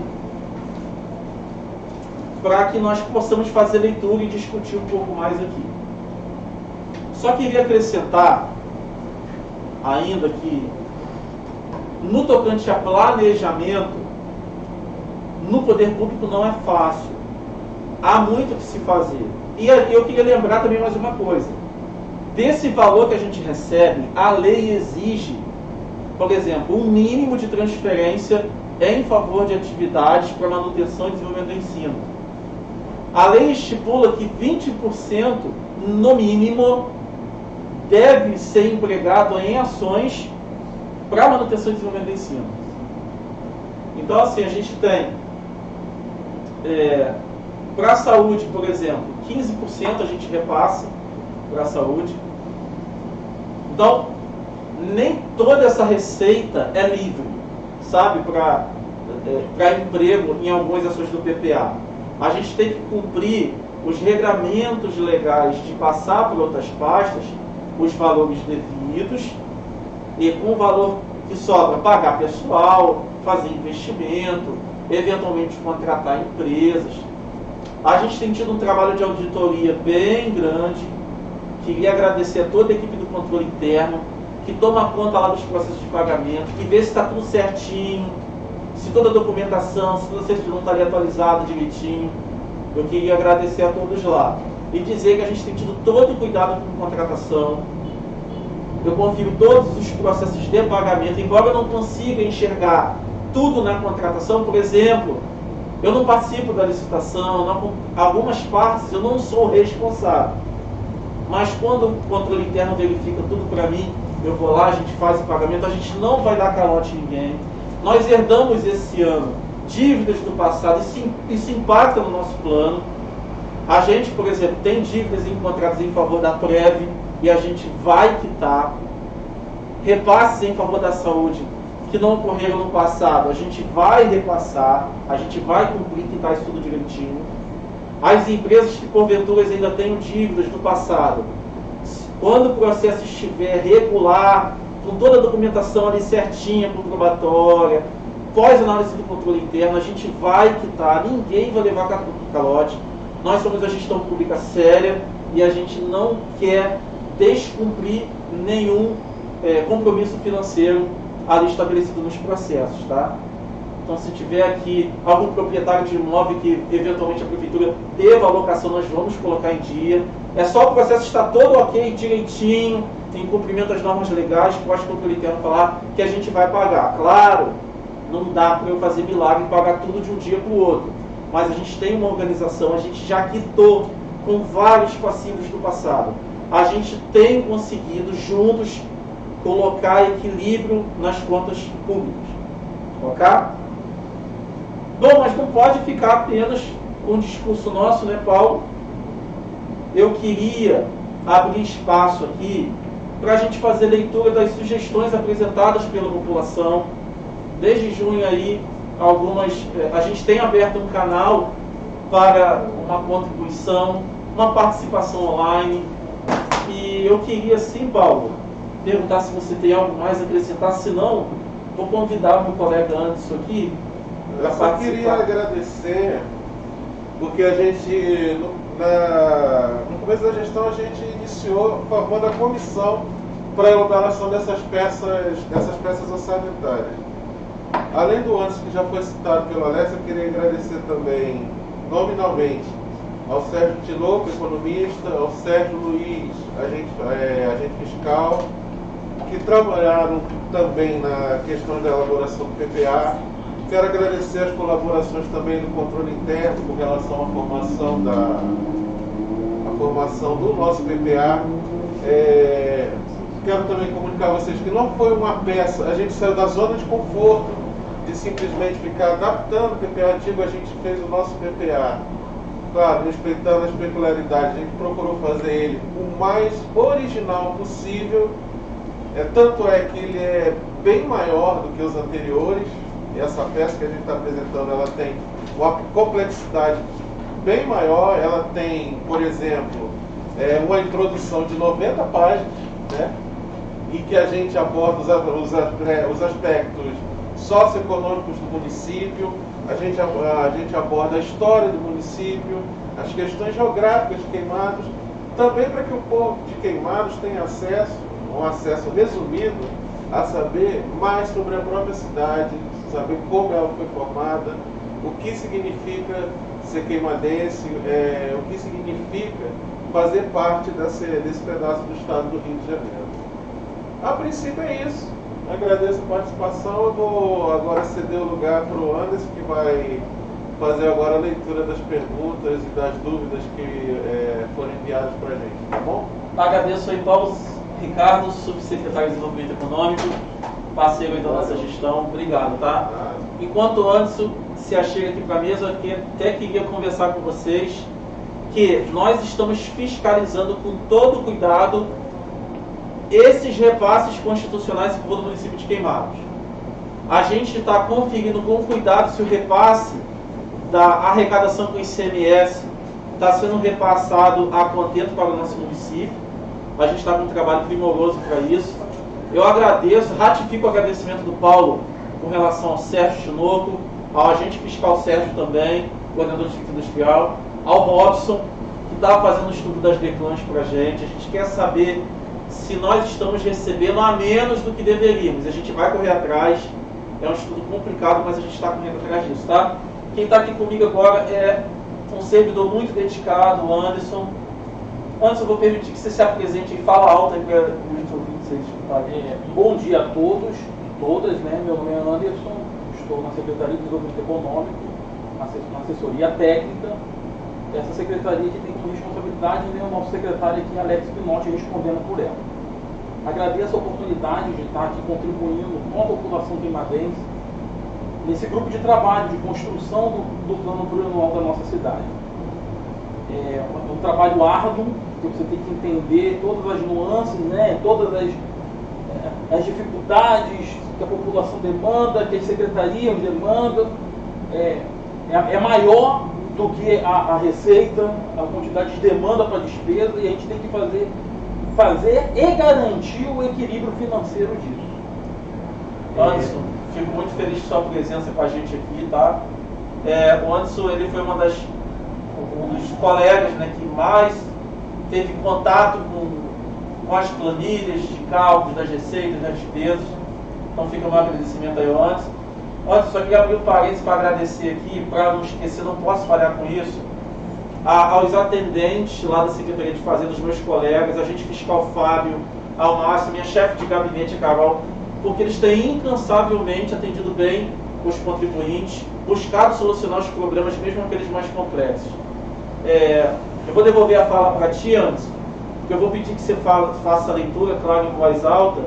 para que nós possamos fazer leitura e discutir um pouco mais aqui. Só queria acrescentar ainda que, no tocante a planejamento, no poder público não é fácil. Há muito o que se fazer. E eu queria lembrar também mais uma coisa. Desse valor que a gente recebe, a lei exige, por exemplo, um mínimo de transferência em favor de atividades para manutenção e desenvolvimento do ensino. A lei estipula que 20%, no mínimo, deve ser empregado em ações para manutenção e desenvolvimento do ensino. Então, assim, a gente tem, para a saúde, por exemplo, 15% a gente repassa para a saúde. Então, nem toda essa receita é livre, sabe, para emprego em algumas ações do PPA. A gente tem que cumprir os regramentos legais de passar por outras pastas os valores devidos e com o valor que sobra pagar pessoal, fazer investimento, eventualmente contratar empresas. A gente tem tido um trabalho de auditoria bem grande. Queria agradecer a toda a equipe do controle interno, que toma conta lá dos processos de pagamento, que vê se está tudo certinho, se toda a documentação, se toda a certidão está ali atualizada direitinho. Eu queria agradecer a todos lá e dizer que a gente tem tido todo o cuidado com contratação. Eu confiro todos os processos de pagamento, embora eu não consiga enxergar tudo na contratação. Por exemplo, eu não participo da licitação, algumas partes eu não sou responsável. Mas quando o controle interno verifica tudo para mim, eu vou lá, a gente faz o pagamento, a gente não vai dar calote em ninguém. Nós herdamos esse ano dívidas do passado, isso impacta no nosso plano. A gente, por exemplo, tem dívidas encontradas em favor da Prev e a gente vai quitar. Repasses em favor da saúde que não ocorreram no passado, a gente vai repassar, a gente vai cumprir, quitar isso tudo direitinho. As empresas que porventura ainda tenham dívidas do passado, quando o processo estiver regular, com toda a documentação ali certinha, comprobatória, pós-análise do controle interno, a gente vai quitar, ninguém vai levar calote. Nós somos a gestão pública séria e a gente não quer descumprir nenhum compromisso financeiro ali estabelecido nos processos, tá? Então, se tiver aqui algum proprietário de imóvel que eventualmente a prefeitura deva alocação, nós vamos colocar em dia. É só o processo estar todo ok, direitinho, em cumprimento das normas legais, que eu acho que o controle interno falar que a gente vai pagar. Claro, não dá para eu fazer milagre e pagar tudo de um dia para o outro. Mas a gente tem uma organização, a gente já quitou com vários passivos do passado. A gente tem conseguido juntos colocar equilíbrio nas contas públicas. Ok? Bom, mas não pode ficar apenas com um discurso nosso, né, Paulo? Eu queria abrir espaço aqui para a gente fazer leitura das sugestões apresentadas pela população. Desde junho aí, a gente tem aberto um canal para uma contribuição, uma participação online. E eu queria, sim, Paulo, perguntar se você tem algo mais a acrescentar, se não, vou convidar o meu colega Anderson aqui para participar. Eu só queria agradecer, porque a gente, no começo da gestão, a gente iniciou formando a comissão para a elaboração dessas peças orçamentárias. Além do Anderson, que já foi citado pelo Alex, eu queria agradecer também, nominalmente, ao Sérgio Tinoco, economista, ao Sérgio Luiz, agente fiscal, que trabalharam também na questão da elaboração do PPA. Quero agradecer as colaborações também do controle interno com relação à formação do nosso PPA. Quero também comunicar a vocês que não foi uma peça, a gente saiu da zona de conforto, de simplesmente ficar adaptando o PPA antigo, a gente fez o nosso PPA. Claro, respeitando as peculiaridades, a gente procurou fazer ele o mais original possível. Tanto é que ele é bem maior do que os anteriores. E essa peça que a gente está apresentando, ela tem uma complexidade bem maior. Ela tem, por exemplo, uma introdução de 90 páginas, né, em que a gente aborda os aspectos socioeconômicos do município, a gente aborda a história do município, as questões geográficas de Queimados, também para que o povo de Queimados tenha um acesso resumido a saber mais sobre a própria cidade, saber como ela foi formada, o que significa ser queimadense, o que significa fazer parte desse pedaço do estado do Rio de Janeiro. A princípio é isso. Agradeço a participação. Eu vou agora ceder o lugar para o Anderson, que vai fazer agora a leitura das perguntas e das dúvidas que foram enviadas para a gente, tá bom? Agradeço aí, Paulo Ricardo, subsecretário de Desenvolvimento Econômico, parceiro aí da nossa gestão. Obrigado, tá? Enquanto o Anderson se achega aqui para a mesa, eu até queria conversar com vocês que nós estamos fiscalizando com todo cuidado esses repasses constitucionais em favor do município de Queimados. A gente está conferindo com cuidado se o repasse da arrecadação com o ICMS está sendo repassado a contento para o nosso município. A gente está com um trabalho primoroso para isso. Eu agradeço, ratifico o agradecimento do Paulo com relação ao Sérgio Tinoco, ao agente fiscal Sérgio também, coordenador do Distrito Industrial, ao Robson, que está fazendo o estudo das declarações para a gente quer saber se nós estamos recebendo a menos do que deveríamos. A gente vai correr atrás, é um estudo complicado, mas a gente está correndo atrás disso, tá? Quem está aqui comigo agora é um servidor muito dedicado, o Anderson. Anderson, eu vou permitir que você se apresente e fala alto aí para os ouvintes aí escutarem. Bom dia a todos e todas, né? Meu nome é Anderson, estou na Secretaria de Desenvolvimento Econômico, na assessoria técnica. Essa secretaria que tem como responsabilidade, né, o nosso secretário aqui, Alex Pinotti, respondendo por ela. Agradeço a oportunidade de estar aqui contribuindo com a população queimadense nesse grupo de trabalho de construção do plano plurianual da nossa cidade. É um trabalho árduo, que você tem que entender todas as nuances, né, todas as dificuldades que a população demanda, que as secretarias demandam. É maior do que a receita, a quantidade de demanda para despesa, e a gente tem que fazer e garantir o equilíbrio financeiro disso. Anderson, fico muito feliz de sua presença com a gente aqui, tá? O Anderson, ele foi um dos colegas, né, que mais teve contato com as planilhas de cálculos das receitas, das despesas. Então fica o meu agradecimento aí ao Anderson. Anderson, só queria abrir um parênteses para agradecer aqui, para não esquecer, não posso falhar com isso, aos atendentes lá da Secretaria de Fazenda, dos meus colegas, agente fiscal Fábio, ao Márcio, minha chefe de gabinete, a Carol, porque eles têm incansavelmente atendido bem os contribuintes, buscado solucionar os problemas, mesmo aqueles mais complexos. Eu vou devolver a fala para ti, Anderson, porque eu vou pedir que você faça a leitura, claro, em voz alta,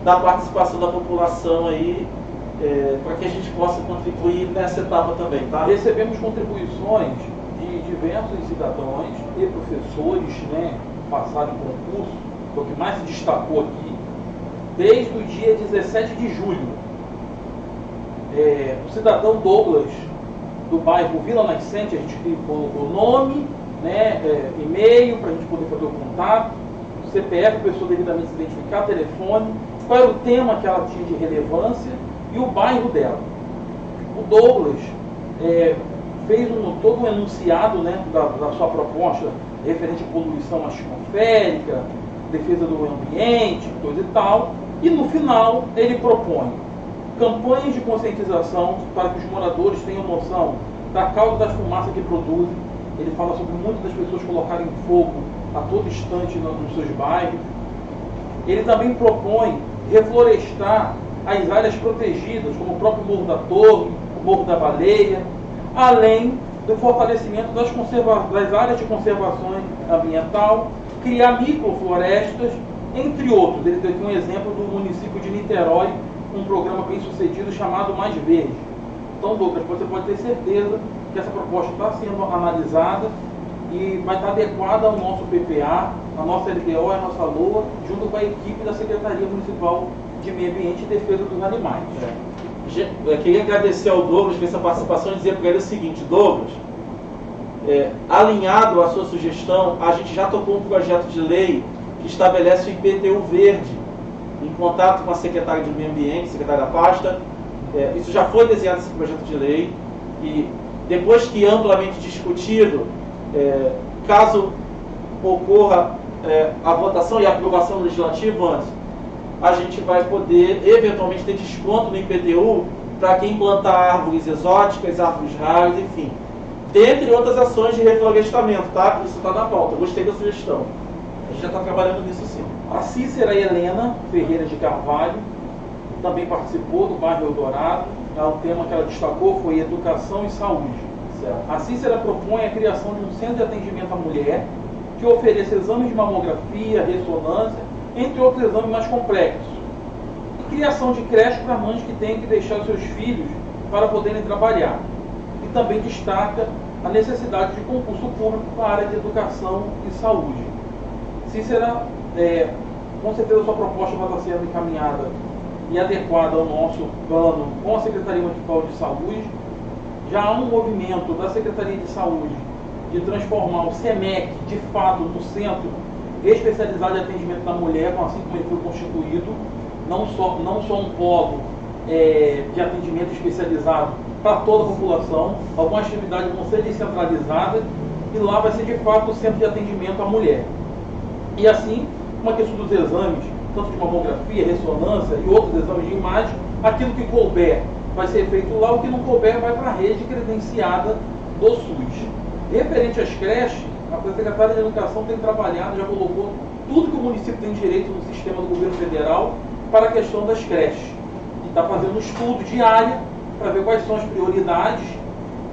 da participação da população aí, para que a gente possa contribuir nessa etapa também, tá? Recebemos contribuições de diversos cidadãos e professores, né, passaram em concurso, foi o que mais se destacou aqui, desde o dia 17 de julho. O cidadão Douglas, do bairro Vila Nascente, a gente colocou o nome, né, e-mail para a gente poder fazer o contato, CPF, a pessoa devidamente se identificar, telefone, qual era o tema que ela tinha de relevância e o bairro dela. O Douglas fez todo um enunciado, né, da sua proposta referente à poluição atmosférica, defesa do meio ambiente, coisa e tal, e no final ele propõe campanhas de conscientização para que os moradores tenham noção da causa das fumaças que produzem. Ele fala sobre muitas das pessoas colocarem fogo a todo instante nos seus bairros. Ele também propõe reflorestar as áreas protegidas, como o próprio Morro da Torre, o Morro da Baleia, além do fortalecimento das áreas de conservação ambiental, criar microflorestas, entre outros. Ele teve um exemplo do município de Niterói, um programa bem sucedido chamado Mais Verde. Então, Douglas, você pode ter certeza que essa proposta está sendo analisada e vai estar adequada ao nosso PPA, a nossa LDO, a nossa LOA, junto com a equipe da Secretaria Municipal de Meio Ambiente e Defesa dos Animais. Eu queria agradecer ao Douglas por essa participação e dizer para ele o seguinte: Douglas, alinhado à sua sugestão, a gente já tocou um projeto de lei que estabelece o IPTU verde, em contato com a secretária de Meio Ambiente, secretária da pasta. Isso já foi desenhado, esse projeto de lei, e depois que amplamente discutido, caso ocorra a votação e a aprovação legislativa antes, a gente vai poder eventualmente ter desconto no IPTU para quem plantar árvores exóticas, árvores raras, enfim. Dentre outras ações de reflorestamento, tá? Isso está na pauta. Gostei da sugestão. A gente já está trabalhando nisso sim. A Cícera Helena Ferreira de Carvalho também participou do bairro Eldorado. O tema que ela destacou foi educação e saúde. Certo. A Cícera propõe a criação de um centro de atendimento à mulher que ofereça exames de mamografia, ressonância, entre outros exames mais complexos. E criação de creche para mães que têm que deixar seus filhos para poderem trabalhar. E também destaca a necessidade de concurso público para a área de educação e saúde. Cícera com certeza a sua proposta vai estar sendo encaminhada e adequada ao nosso plano com a Secretaria Municipal de Saúde. Já há um movimento da Secretaria de Saúde de transformar o SEMEC, de fato, no Centro Especializado de Atendimento da Mulher, assim como ele foi constituído, não só um polo de atendimento especializado para toda a população. Algumas atividades vão ser descentralizadas e lá vai ser, de fato, o Centro de Atendimento à Mulher. E assim, uma questão dos exames, tanto de mamografia, ressonância e outros exames de imagem, aquilo que couber vai ser feito lá, o que não couber vai para a rede credenciada do SUS. Referente às creches, a Secretaria de Educação tem trabalhado, já colocou tudo que o município tem direito no sistema do governo federal para a questão das creches. E está fazendo um estudo de área para ver quais são as prioridades.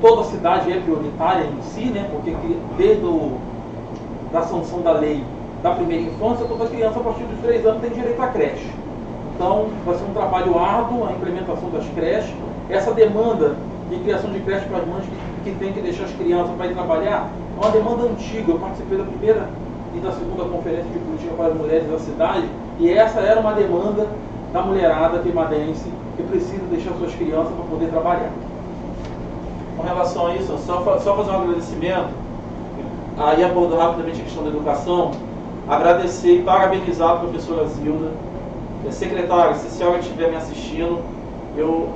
Toda a cidade é prioritária em si, né? Porque desde a sanção da lei da primeira infância, toda criança a partir dos 3 anos tem direito à creche. Então, vai ser um trabalho árduo a implementação das creches. Essa demanda de criação de creche para as mães que têm que deixar as crianças para ir trabalhar é uma demanda antiga. Eu participei da primeira e da segunda conferência de política para as mulheres da cidade, e essa era uma demanda da mulherada queimadense que precisa deixar suas crianças para poder trabalhar. Com relação a isso, só fazer um agradecimento, aí abordando rapidamente a questão da educação, agradecer e parabenizar a professora Zilda. Secretária, se a senhora estiver me assistindo, eu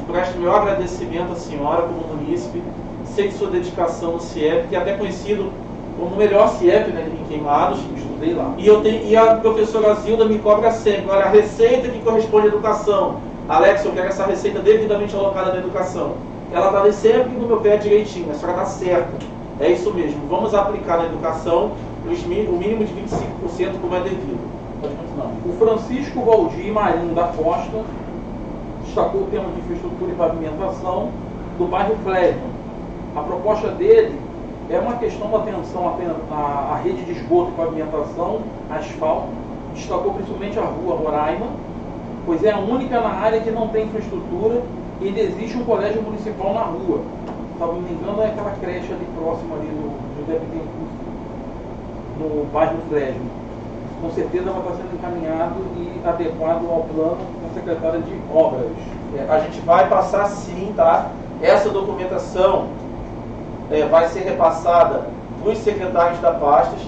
presto meu agradecimento à senhora como munícipe. Sei de sua dedicação no CIEP, que é até conhecido como o melhor CIEP, né, em Queimados, estudei lá. E a professora Zilda me cobra sempre, olha, a receita que corresponde à educação. Alex, eu quero essa receita devidamente alocada na educação. Ela está sempre no meu pé direitinho, a senhora está certa. É isso mesmo, vamos aplicar na educação o mínimo de 25% como é devido. Pode continuar. O Francisco Valdir Marinho da Costa destacou o tema de infraestrutura e pavimentação do bairro Flésio. A proposta dele é uma questão da atenção apenas à rede de esgoto e pavimentação, asfalto. Destacou principalmente a rua Roraima, pois é a única na área que não tem infraestrutura e ainda existe um colégio municipal na rua. Se não me engano, é aquela creche ali próxima ali do José Bittencourt, no bairro Flésio. Com certeza vai estar sendo encaminhado e adequado ao plano da secretária de Obras. A gente vai passar sim, tá? Essa documentação vai ser repassada para os secretários da pastas,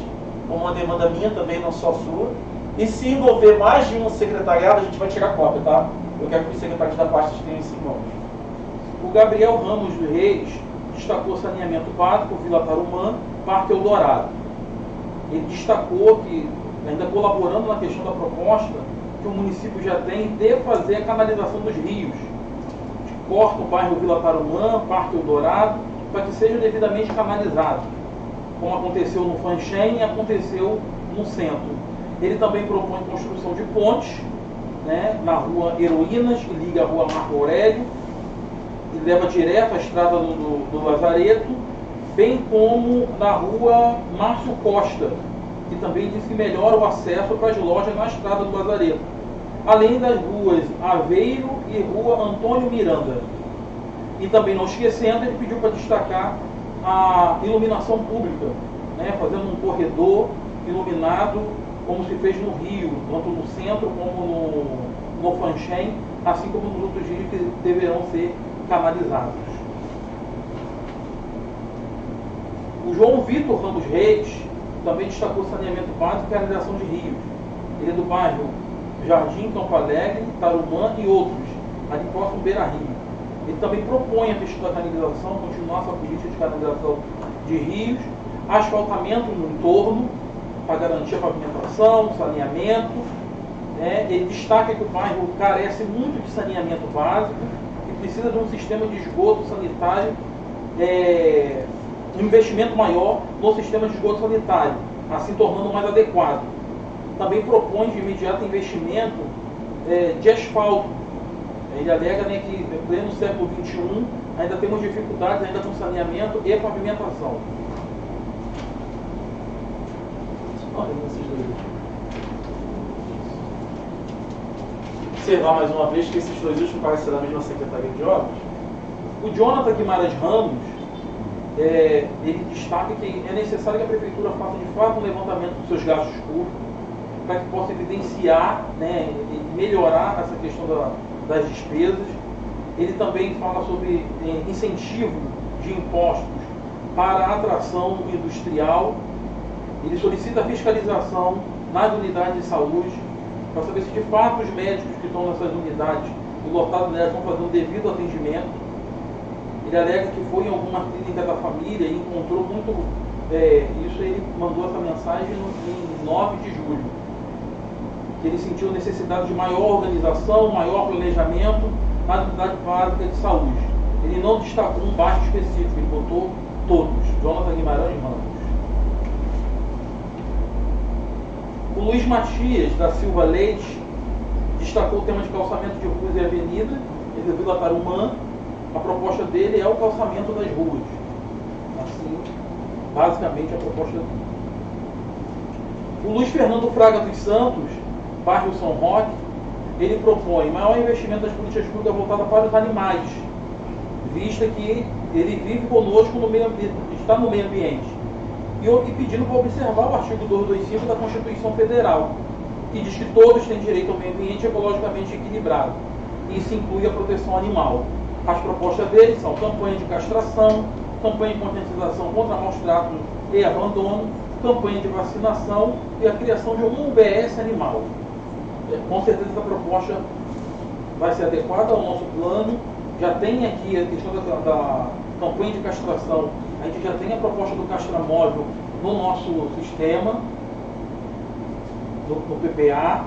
como uma demanda minha também, não só sua. E se envolver mais de um secretariado, a gente vai tirar cópia, tá? Eu quero que os secretários da pastas tenham isso em mãos. O Gabriel Ramos Reis destacou saneamento básico, Vila Tarumã, Parque Eldorado. Ele destacou que, ainda colaborando na questão da proposta, que o município já tem de fazer a canalização dos rios. Corta o bairro Vila Tarumã, Parque Eldorado, para que sejam devidamente canalizados, como aconteceu no Fanchen e aconteceu no centro. Ele também propõe construção de pontes, né, na rua Heroínas, que liga a rua Marco Aurélio, e leva direto à estrada do Lazareto, bem como na rua Márcio Costa, que também diz que melhora o acesso para as lojas na estrada do Lazareto, além das ruas Aveiro e rua Antônio Miranda. E também, não esquecendo, ele pediu para destacar a iluminação pública, né, fazendo um corredor iluminado, como se fez no Rio, tanto no centro como no Fanchen, assim como nos outros rios que deverão ser canalizados. O João Vitor Ramos Reis também destacou saneamento básico e canalização de rios. Ele é do bairro Jardim, Campo Alegre, Tarumã e outros, ali próximo Beira Rio. Ele também propõe a questão da canalização, continuar essa política de canalização de rios, asfaltamento no entorno, para garantir a pavimentação, saneamento. Né? Ele destaca que o bairro carece muito de saneamento básico e precisa de um sistema de esgoto sanitário, um investimento maior no sistema de esgoto sanitário, assim tornando mais adequado. Também propõe de imediato investimento de asfalto. Ele alega, né, que em pleno século XXI ainda temos dificuldades ainda com saneamento e pavimentação. Observar mais uma vez que esses dois últimos parecem da mesma Secretaria de Obras. O Jonathan Guimarães Ramos, ele destaca que é necessário que a Prefeitura faça de fato um levantamento dos seus gastos públicos, para que possa evidenciar, né, e melhorar essa questão das despesas. Ele também fala sobre incentivo de impostos para a atração industrial. Ele solicita fiscalização nas unidades de saúde, para saber se de fato os médicos que estão nessas unidades e lotadas delas estão fazendo devido atendimento. Ele alega que foi em alguma clínica da família e encontrou muito... isso ele mandou essa mensagem em 9 de julho. Que ele sentiu necessidade de maior organização, maior planejamento na unidade básica de saúde. Ele não destacou um bairro específico, ele botou todos. Jonathan Guimarães Ramos. O Luiz Matias da Silva Leite destacou o tema de calçamento de ruas e avenida. Ele é Vila Tarumã. A proposta dele é o calçamento das ruas. Assim, basicamente a proposta dele. O Luiz Fernando Fraga dos Santos, bairro São Roque, ele propõe maior investimento das políticas públicas voltadas para os animais, vista que ele vive conosco no meio ambiente, está no meio ambiente. E pedindo para observar o artigo 225 da Constituição Federal, que diz que todos têm direito ao meio ambiente ecologicamente equilibrado. Isso inclui a proteção animal. As propostas dele são campanha de castração, campanha de conscientização contra maus tratos e abandono, campanha de vacinação e a criação de um UBS animal. Com certeza essa proposta vai ser adequada ao nosso plano. Já tem aqui a questão da campanha de castração. A gente já tem a proposta do castramóvel no nosso sistema, no PPA,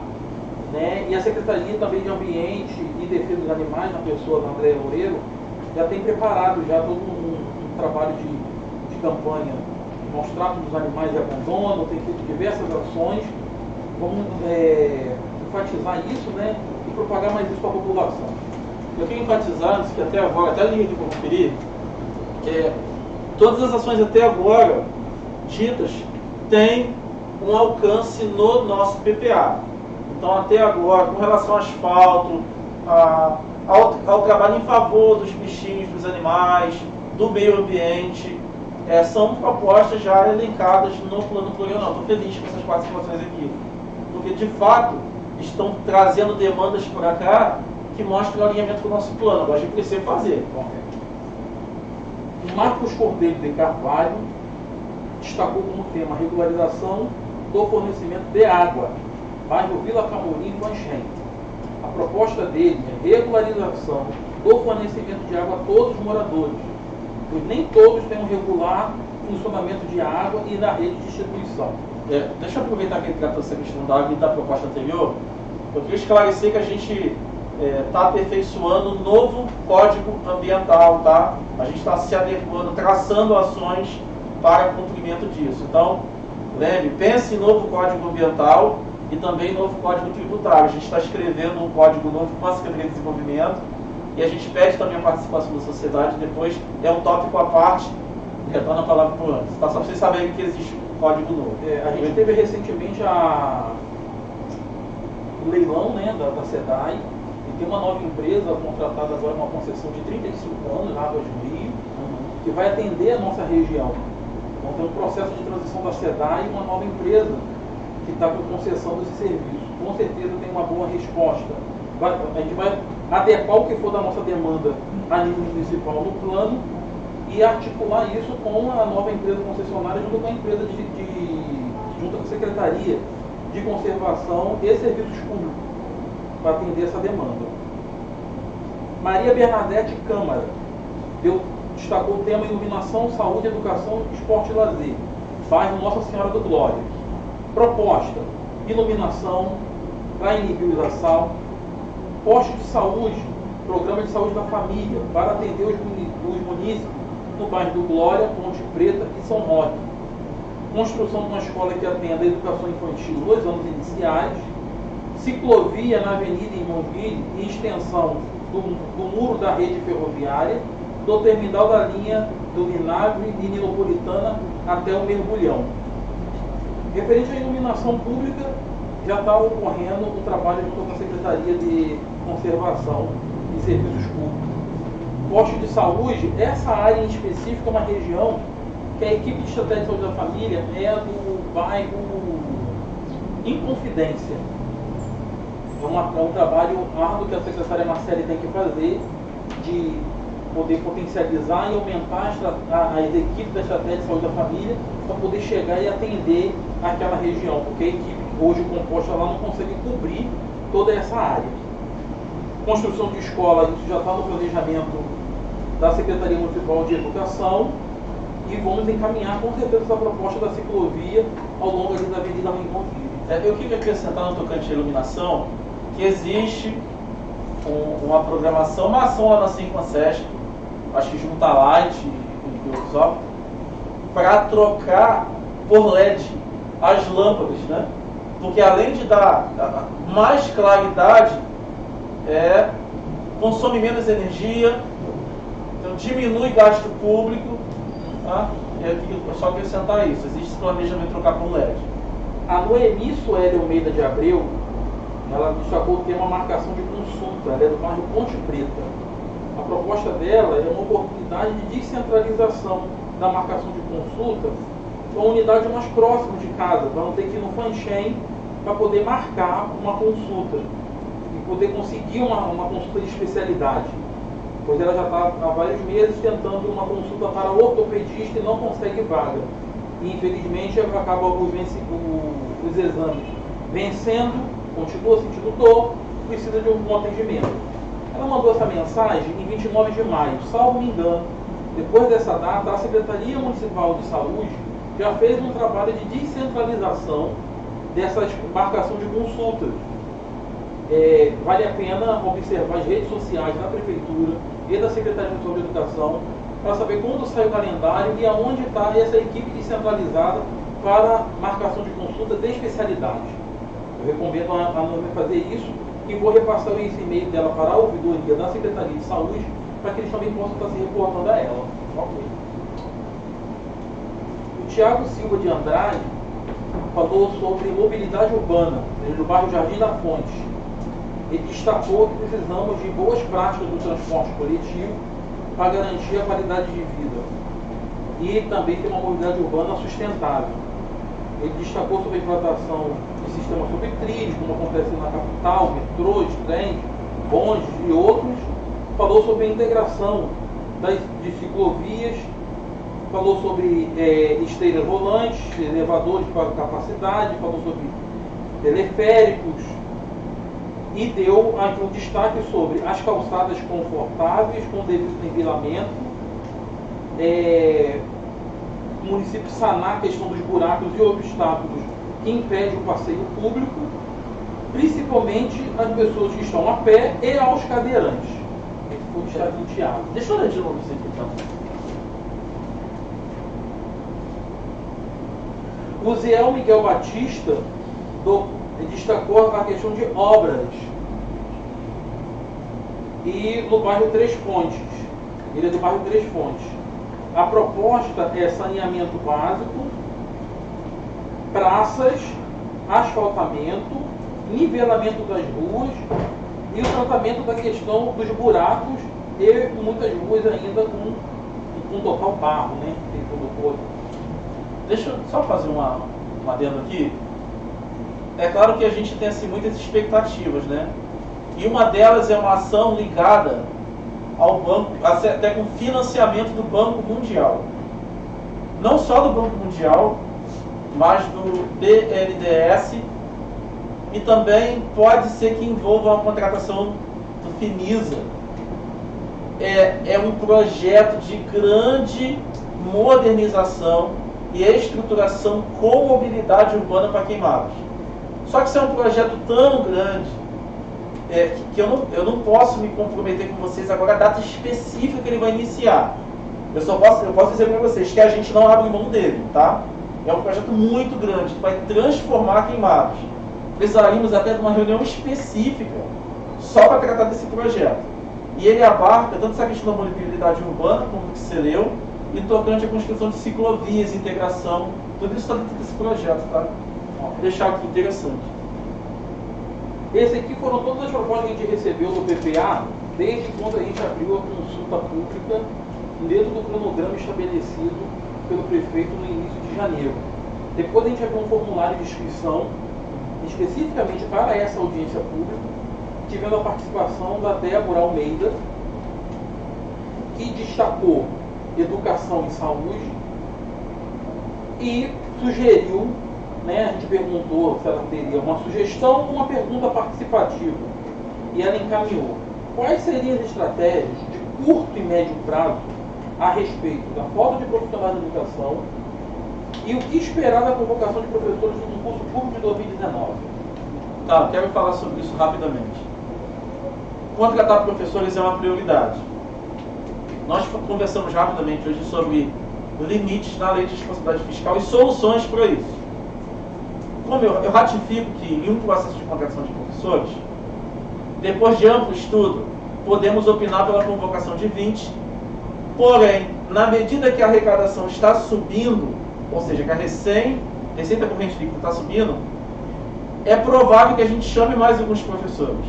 né? E a Secretaria também de Ambiente e Defesa dos Animais, na pessoa da Andréa Loureiro, já tem preparado já todo um trabalho de campanha de maus tratos dos animais e abandono, tem feito diversas ações. Vamos enfatizar isso, né? E propagar mais isso para a população. Eu quero enfatizar que até agora, até linha de conferir, todas as ações até agora ditas têm um alcance no nosso PPA. Então, até agora, com relação ao asfalto, ao trabalho em favor dos bichinhos, dos animais, do meio ambiente, são propostas já elencadas no plano plurianual. Estou feliz com essas 4 situações aqui, porque de fato estão trazendo demandas para cá que mostram o alinhamento com o nosso plano. Agora a gente precisa fazer. O Marcos Cordeiro de Carvalho destacou como tema a regularização do fornecimento de água, bairro Vila Camorim e Banchém. A proposta dele é regularização do fornecimento de água a todos os moradores, pois nem todos têm um regular funcionamento de água e da rede de distribuição. Deixa eu aproveitar que ele tratou essa questão da água e da proposta anterior. Eu queria esclarecer que a gente está aperfeiçoando um novo código ambiental, tá? A gente está se adequando, traçando ações para cumprimento disso. Então, lembre, pense em novo código ambiental e também novo código tributário. A gente está escrevendo um código novo com a Secretaria de Desenvolvimento e a gente pede também a participação da sociedade. Depois é um tópico à parte, retorna a palavra para o Anderson, tá? Só para vocês saberem que existe um código novo. A gente teve recentemente o leilão, né, da SEDAI, e tem uma nova empresa contratada agora, uma concessão de 35 anos, Águas do Rio, que vai atender a nossa região. Então tem um processo de transição da SEDAI e uma nova empresa que está com concessão desse serviço. Com certeza tem uma boa resposta. A gente vai adequar o que for da nossa demanda a nível municipal no plano e articular isso com a nova empresa concessionária junto com a empresa junto com a Secretaria de Conservação e Serviços Públicos para atender essa demanda. Maria Bernadette Câmara destacou o tema Iluminação, Saúde, Educação, Esporte e Lazer, bairro Nossa Senhora do Glória. Proposta: iluminação para inibir os assaltos, posto de saúde, programa de saúde da família para atender os munícipes no bairro do Glória, Ponte Preta e São Roque. Construção de uma escola que atenda a educação infantil nos anos iniciais, ciclovia na Avenida Imonville e extensão do muro da rede ferroviária, do terminal da linha do Vinagre e Nilopolitana até o Mergulhão. Referente à iluminação pública, já está ocorrendo o trabalho junto com a Secretaria de Conservação e Serviços Públicos. Posto de saúde, essa área em específico é uma região que a equipe de estratégia de saúde da família é do bairro em confidência. É um trabalho árduo que a secretária Marcele tem que fazer, de poder potencializar e aumentar as equipes da estratégia de saúde da família para poder chegar e atender aquela região, porque a equipe hoje composta lá não consegue cobrir toda essa área. Construção de escola, isso já está no planejamento da Secretaria Municipal de Educação, e vamos encaminhar com certeza essa proposta da ciclovia ao longo ali da Avenida Lincoln. Eu queria acrescentar no tocante à iluminação que existe uma programação, uma ação lá na Sinconsesc, acho que junto à Light e outros órgãos, para trocar por LED as lâmpadas, né? Porque além de dar mais claridade, consome menos energia, então diminui gasto público, tá? É só acrescentar isso, existe esse planejamento de trocar por LED. A Noemi Sueli Almeida de Abreu, ela destacou o tema marcação de consulta, ela é do bairro Ponte Preta. A proposta dela é uma oportunidade de descentralização da marcação de consulta para uma unidade mais próxima de casa, para não ter que ir no Fanchen para poder marcar uma consulta e poder conseguir uma consulta de especialidade. Pois ela já está há vários meses tentando uma consulta para ortopedista e não consegue vaga. E infelizmente ela acaba os exames vencendo, continua sentindo dor, precisa de um atendimento. Ela mandou essa mensagem em 29 de maio, salvo me engano. Depois dessa data, a Secretaria Municipal de Saúde já fez um trabalho de descentralização dessa marcação de consultas. Vale a pena observar as redes sociais da Prefeitura e da Secretaria Municipal de Educação para saber quando sai o calendário e aonde está essa equipe descentralizada para marcação de consulta de especialidade. Eu recomendo a Noemi fazer isso e vou repassar esse e-mail dela para a ouvidoria da Secretaria de Saúde para que eles também possam estar se reportando a ela. Ok. O Tiago Silva de Andrade falou sobre mobilidade urbana no bairro Jardim da Fonte. Ele destacou que precisamos de boas práticas do transporte coletivo para garantir a qualidade de vida e também ter uma mobilidade urbana sustentável. Ele destacou sobre a implantação de sistemas sobre trilhos, como acontece na capital, metrôs, trens, bondes e outros. Falou sobre a integração de ciclovias, falou sobre esteiras rolantes, elevadores para capacidade, falou sobre teleféricos e deu aqui um destaque sobre as calçadas confortáveis com devido nivelamento, o município sanar a questão dos buracos e obstáculos que impedem o passeio público, principalmente as pessoas que estão a pé e aos cadeirantes. Esse foi o destaque do Tiago. Deixa eu ler de novo isso aqui, então. O Zé Miguel Batista destacou a questão de obras e no bairro Três Fontes. Ele é do bairro Três Fontes. A proposta é saneamento básico, praças, asfaltamento, nivelamento das ruas e o tratamento da questão dos buracos e muitas ruas ainda com total barro, né? Tem todo. Deixa eu só fazer uma adendo aqui. É claro que a gente tem assim, muitas expectativas, né? E uma delas é uma ação ligada ao banco, até com financiamento do Banco Mundial. Não só do Banco Mundial, mas do BNDES, e também pode ser que envolva a contratação do FINISA. É um projeto de grande modernização e estruturação com mobilidade urbana para Queimados. Só que isso é um projeto tão grande que eu não posso me comprometer com vocês agora a data específica que ele vai iniciar. Eu posso dizer para vocês que a gente não abre mão dele, tá? É um projeto muito grande que vai transformar Queimados. Precisaríamos até de uma reunião específica só para tratar desse projeto. E ele abarca tanto essa questão da mobilidade urbana, como que você leu, e tocante à construção de ciclovias, integração, tudo isso está dentro desse projeto, tá? Vou deixar aqui interessante. Esse aqui foram todas as propostas que a gente recebeu do PPA desde quando a gente abriu a consulta pública dentro do cronograma estabelecido pelo prefeito no início de janeiro. Depois a gente abriu um formulário de inscrição especificamente para essa audiência pública, tivendo a participação da Débora Almeida, que destacou educação e saúde e sugeriu, né, a gente perguntou se ela teria uma sugestão ou uma pergunta participativa, e ela encaminhou quais seriam as estratégias de curto e médio prazo a respeito da falta de profissionais de educação e o que esperar da convocação de professores no concurso público de 2019. Tá, quero falar sobre isso rapidamente. Contratar professores é uma prioridade. Nós conversamos rapidamente hoje sobre limites na lei de responsabilidade fiscal e soluções para isso. Como eu ratifico que em um processo de contratação de professores, depois de amplo estudo, podemos opinar pela convocação de 20, porém, na medida que a arrecadação está subindo, ou seja, que a receita corrente líquida está subindo, é provável que a gente chame mais alguns professores.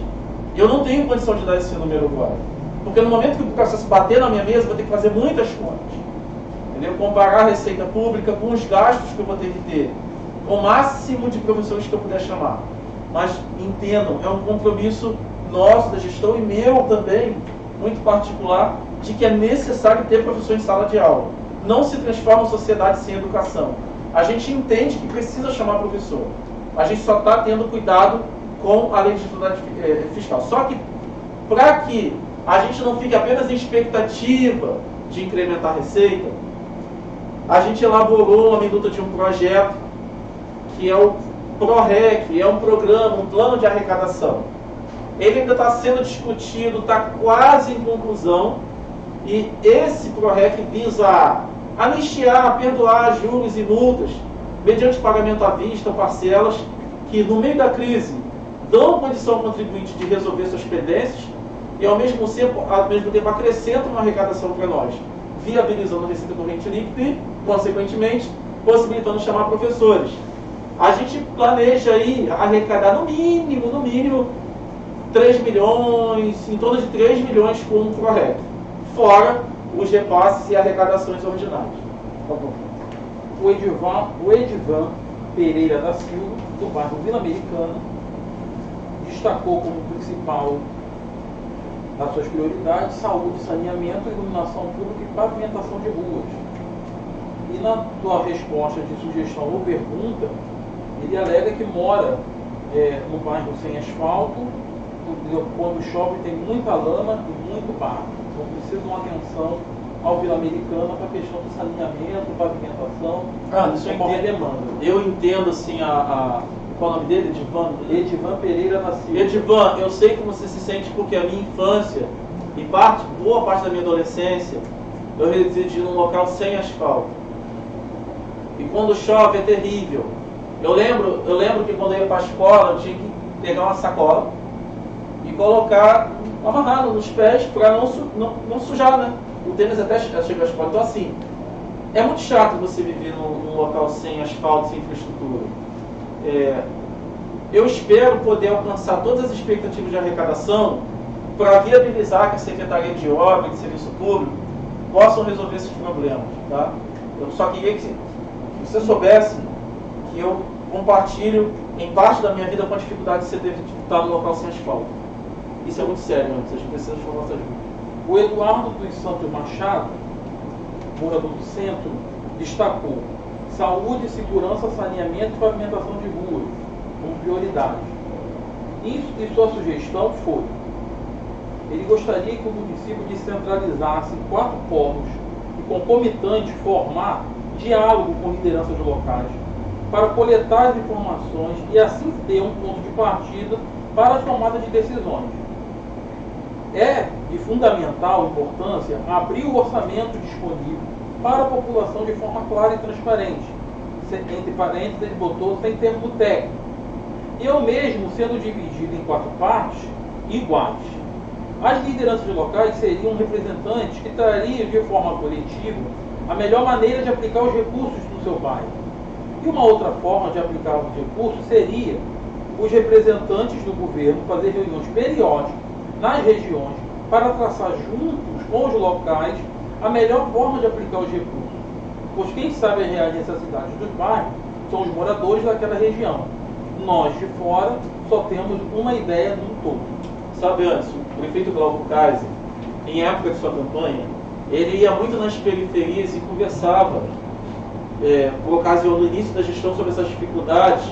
Eu não tenho condição de dar esse número agora, porque no momento que o processo bater na minha mesa, eu vou ter que fazer muitas contas. Entendeu? Comparar a receita pública com os gastos que eu vou ter que ter, com o máximo de professores que eu puder chamar. Mas entendam, é um compromisso nosso, da gestão, e meu também, muito particular, de que é necessário ter professor em sala de aula. Não se transforma em sociedade sem educação. A gente entende que precisa chamar professor. A gente só está tendo cuidado com a lei de responsabilidade fiscal. Só que, para que a gente não fique apenas em expectativa de incrementar a receita, a gente elaborou uma minuta de um projeto que é o PROREC, é um programa, um plano de arrecadação. Ele ainda está sendo discutido, está quase em conclusão, e esse PROREC visa anistiar, perdoar juros e multas, mediante pagamento à vista ou parcelas, que no meio da crise dão condição ao contribuinte de resolver suas pendências e ao mesmo tempo acrescentam uma arrecadação para nós, viabilizando a receita corrente líquida e, consequentemente, possibilitando chamar professores. A gente planeja aí arrecadar no mínimo 3 milhões, em torno de 3 milhões com o PROREC, fora os repasses e arrecadações ordinárias. Tá bom. O Edivan Pereira da Silva, do bairro Vila Americana, destacou como principal das suas prioridades saúde, saneamento, iluminação pública e pavimentação de ruas. E na sua resposta de sugestão ou pergunta, ele alega que mora no bairro sem asfalto, quando chove tem muita lama e muito barro. Então precisa de uma atenção ao Vila Americana para a questão do saneamento, pavimentação, isso eu conforme a entendo. demanda. Eu entendo assim qual é o nome dele? Edivan Pereira da Silva. Edivan, eu sei que você se sente porque a minha infância e boa parte da minha adolescência eu residi num local sem asfalto. E quando chove é terrível. Eu lembro que quando eu ia para a escola eu tinha que pegar uma sacola e colocar amarrado nos pés para não sujar, né? O tênis até chegar à escola. Então assim, é muito chato você viver num local sem asfalto, sem infraestrutura. Eu espero poder alcançar todas as expectativas de arrecadação para viabilizar que a Secretaria de Obra e de Serviço Público possam resolver esses problemas. Tá? Eu só queria que você soubesse que eu compartilho em parte da minha vida com a dificuldade de você ter que estar no local sem asfalto. Isso é muito sério, mano. Vocês precisam de nossa ajuda. O Eduardo dos Santos Machado, morador do centro, destacou saúde, segurança, saneamento e pavimentação de ruas como prioridade. E sua sugestão foi: ele gostaria que o município descentralizasse 4 polos e, concomitante, formar diálogo com lideranças locais para coletar as informações e assim ter um ponto de partida para a tomada de decisões. É de fundamental importância abrir o orçamento disponível para a população de forma clara e transparente. Entre parênteses, ele botou sem termo técnico. E eu mesmo sendo dividido em 4 partes iguais. As lideranças locais seriam representantes que trariam de forma coletiva a melhor maneira de aplicar os recursos no seu bairro. E uma outra forma de aplicar os recursos seria os representantes do governo fazer reuniões periódicas nas regiões para traçar juntos com os locais a melhor forma de aplicar os recursos. Pois quem sabe as reais necessidades dos bairros são os moradores daquela região. nós de fora só temos uma ideia do todo. Sabe, antes, o prefeito Glauco Kaiser, em época de sua campanha, ele ia muito nas periferias e conversava, por ocasião do início da gestão, sobre essas dificuldades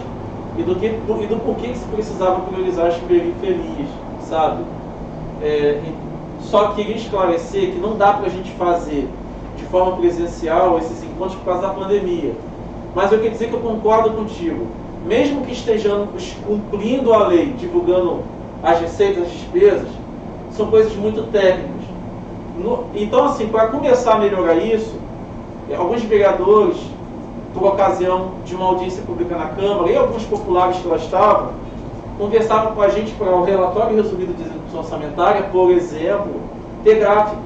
e do porquê que se precisava priorizar as periferias, sabe? Só queria esclarecer que não dá para a gente fazer de forma presencial esses encontros por causa da pandemia. Mas eu quero dizer que eu concordo contigo. Mesmo que estejamos cumprindo a lei, divulgando as receitas, as despesas, são coisas muito técnicas. Então, assim, para começar a melhorar isso, alguns vereadores, por ocasião de uma audiência pública na Câmara, e alguns populares que lá estavam, conversavam com a gente para o relatório resumido de execução orçamentária, por exemplo, ter gráfico.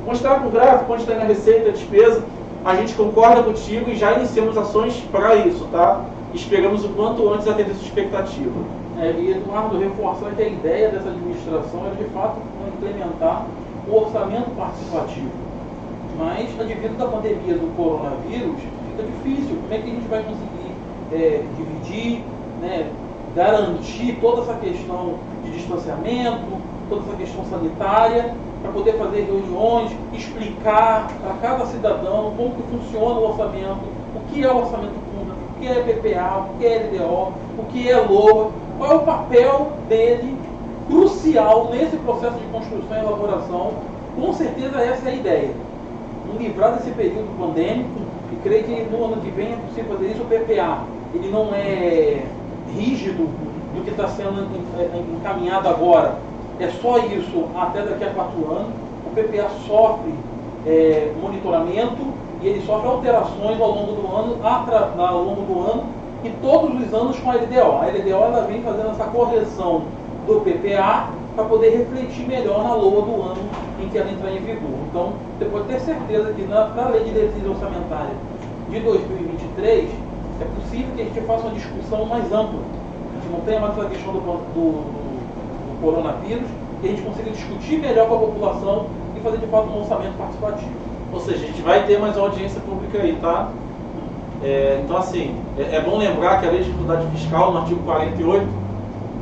Mostrar com gráfico onde está na receita, a despesa. A gente concorda contigo e já iniciamos ações para isso, tá? Esperamos o quanto antes atender sua expectativa. E Eduardo, reforçar que a ideia dessa administração é de fato implementar o orçamento participativo. Mas, devido da pandemia do coronavírus, fica difícil. Como é que a gente vai conseguir dividir, né, garantir toda essa questão de distanciamento, toda essa questão sanitária, para poder fazer reuniões, explicar para cada cidadão como que funciona o orçamento, o que é o orçamento público, o que é PPA, o que é LDO, o que é LOA, qual é o papel dele crucial nesse processo de construção e elaboração. Com certeza essa é a ideia. Nos livrar desse período pandêmico, e creio que no ano que vem é possível fazer isso. O PPA, ele não é rígido do que está sendo encaminhado agora. É só isso até daqui a 4 anos. O PPA sofre monitoramento e ele sofre alterações ao longo do ano, e todos os anos com a LDO. A LDO ela vem fazendo essa correção do PPA para poder refletir melhor na LOA do ano em que ela entrar em vigor. Então, você pode ter certeza que na Lei de Diretrizes Orçamentárias de 2023 é possível que a gente faça uma discussão mais ampla. A gente não tenha mais essa questão do coronavírus, e a gente consiga discutir melhor com a população e fazer de fato um orçamento participativo. Ou seja, a gente vai ter mais audiência pública aí, tá? Então, assim, é bom lembrar que a Lei de Dificuldade Fiscal, no artigo 48,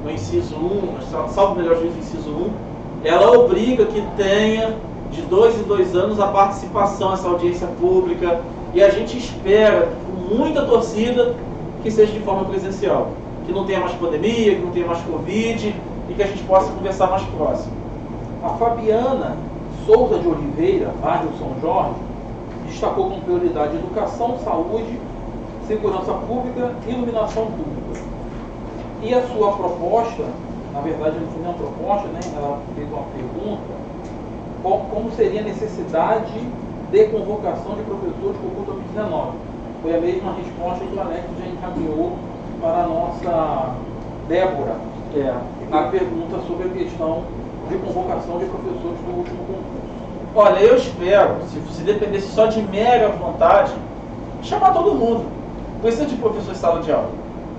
no inciso 1, salvo melhor juízo, inciso 1, ela obriga que tenha de 2 em 2 anos a participação nessa audiência pública, e a gente espera, com muita torcida, que seja de forma presencial, que não tenha mais pandemia, que não tenha mais Covid, e que a gente possa conversar mais próximo. A Fabiana Souza de Oliveira, bairro São Jorge, destacou como prioridade educação, saúde, segurança pública e iluminação pública. E a sua proposta, na verdade não foi uma proposta, né? Ela fez uma pergunta, como seria a necessidade de convocação de professores por Covid-19. Foi a mesma resposta que o Alex já encaminhou para a nossa Débora. A pergunta sobre a questão de convocação de professores do último concurso. Olha, eu espero, se dependesse só de mera vontade, chamar todo mundo. Não precisa de professor em sala de aula.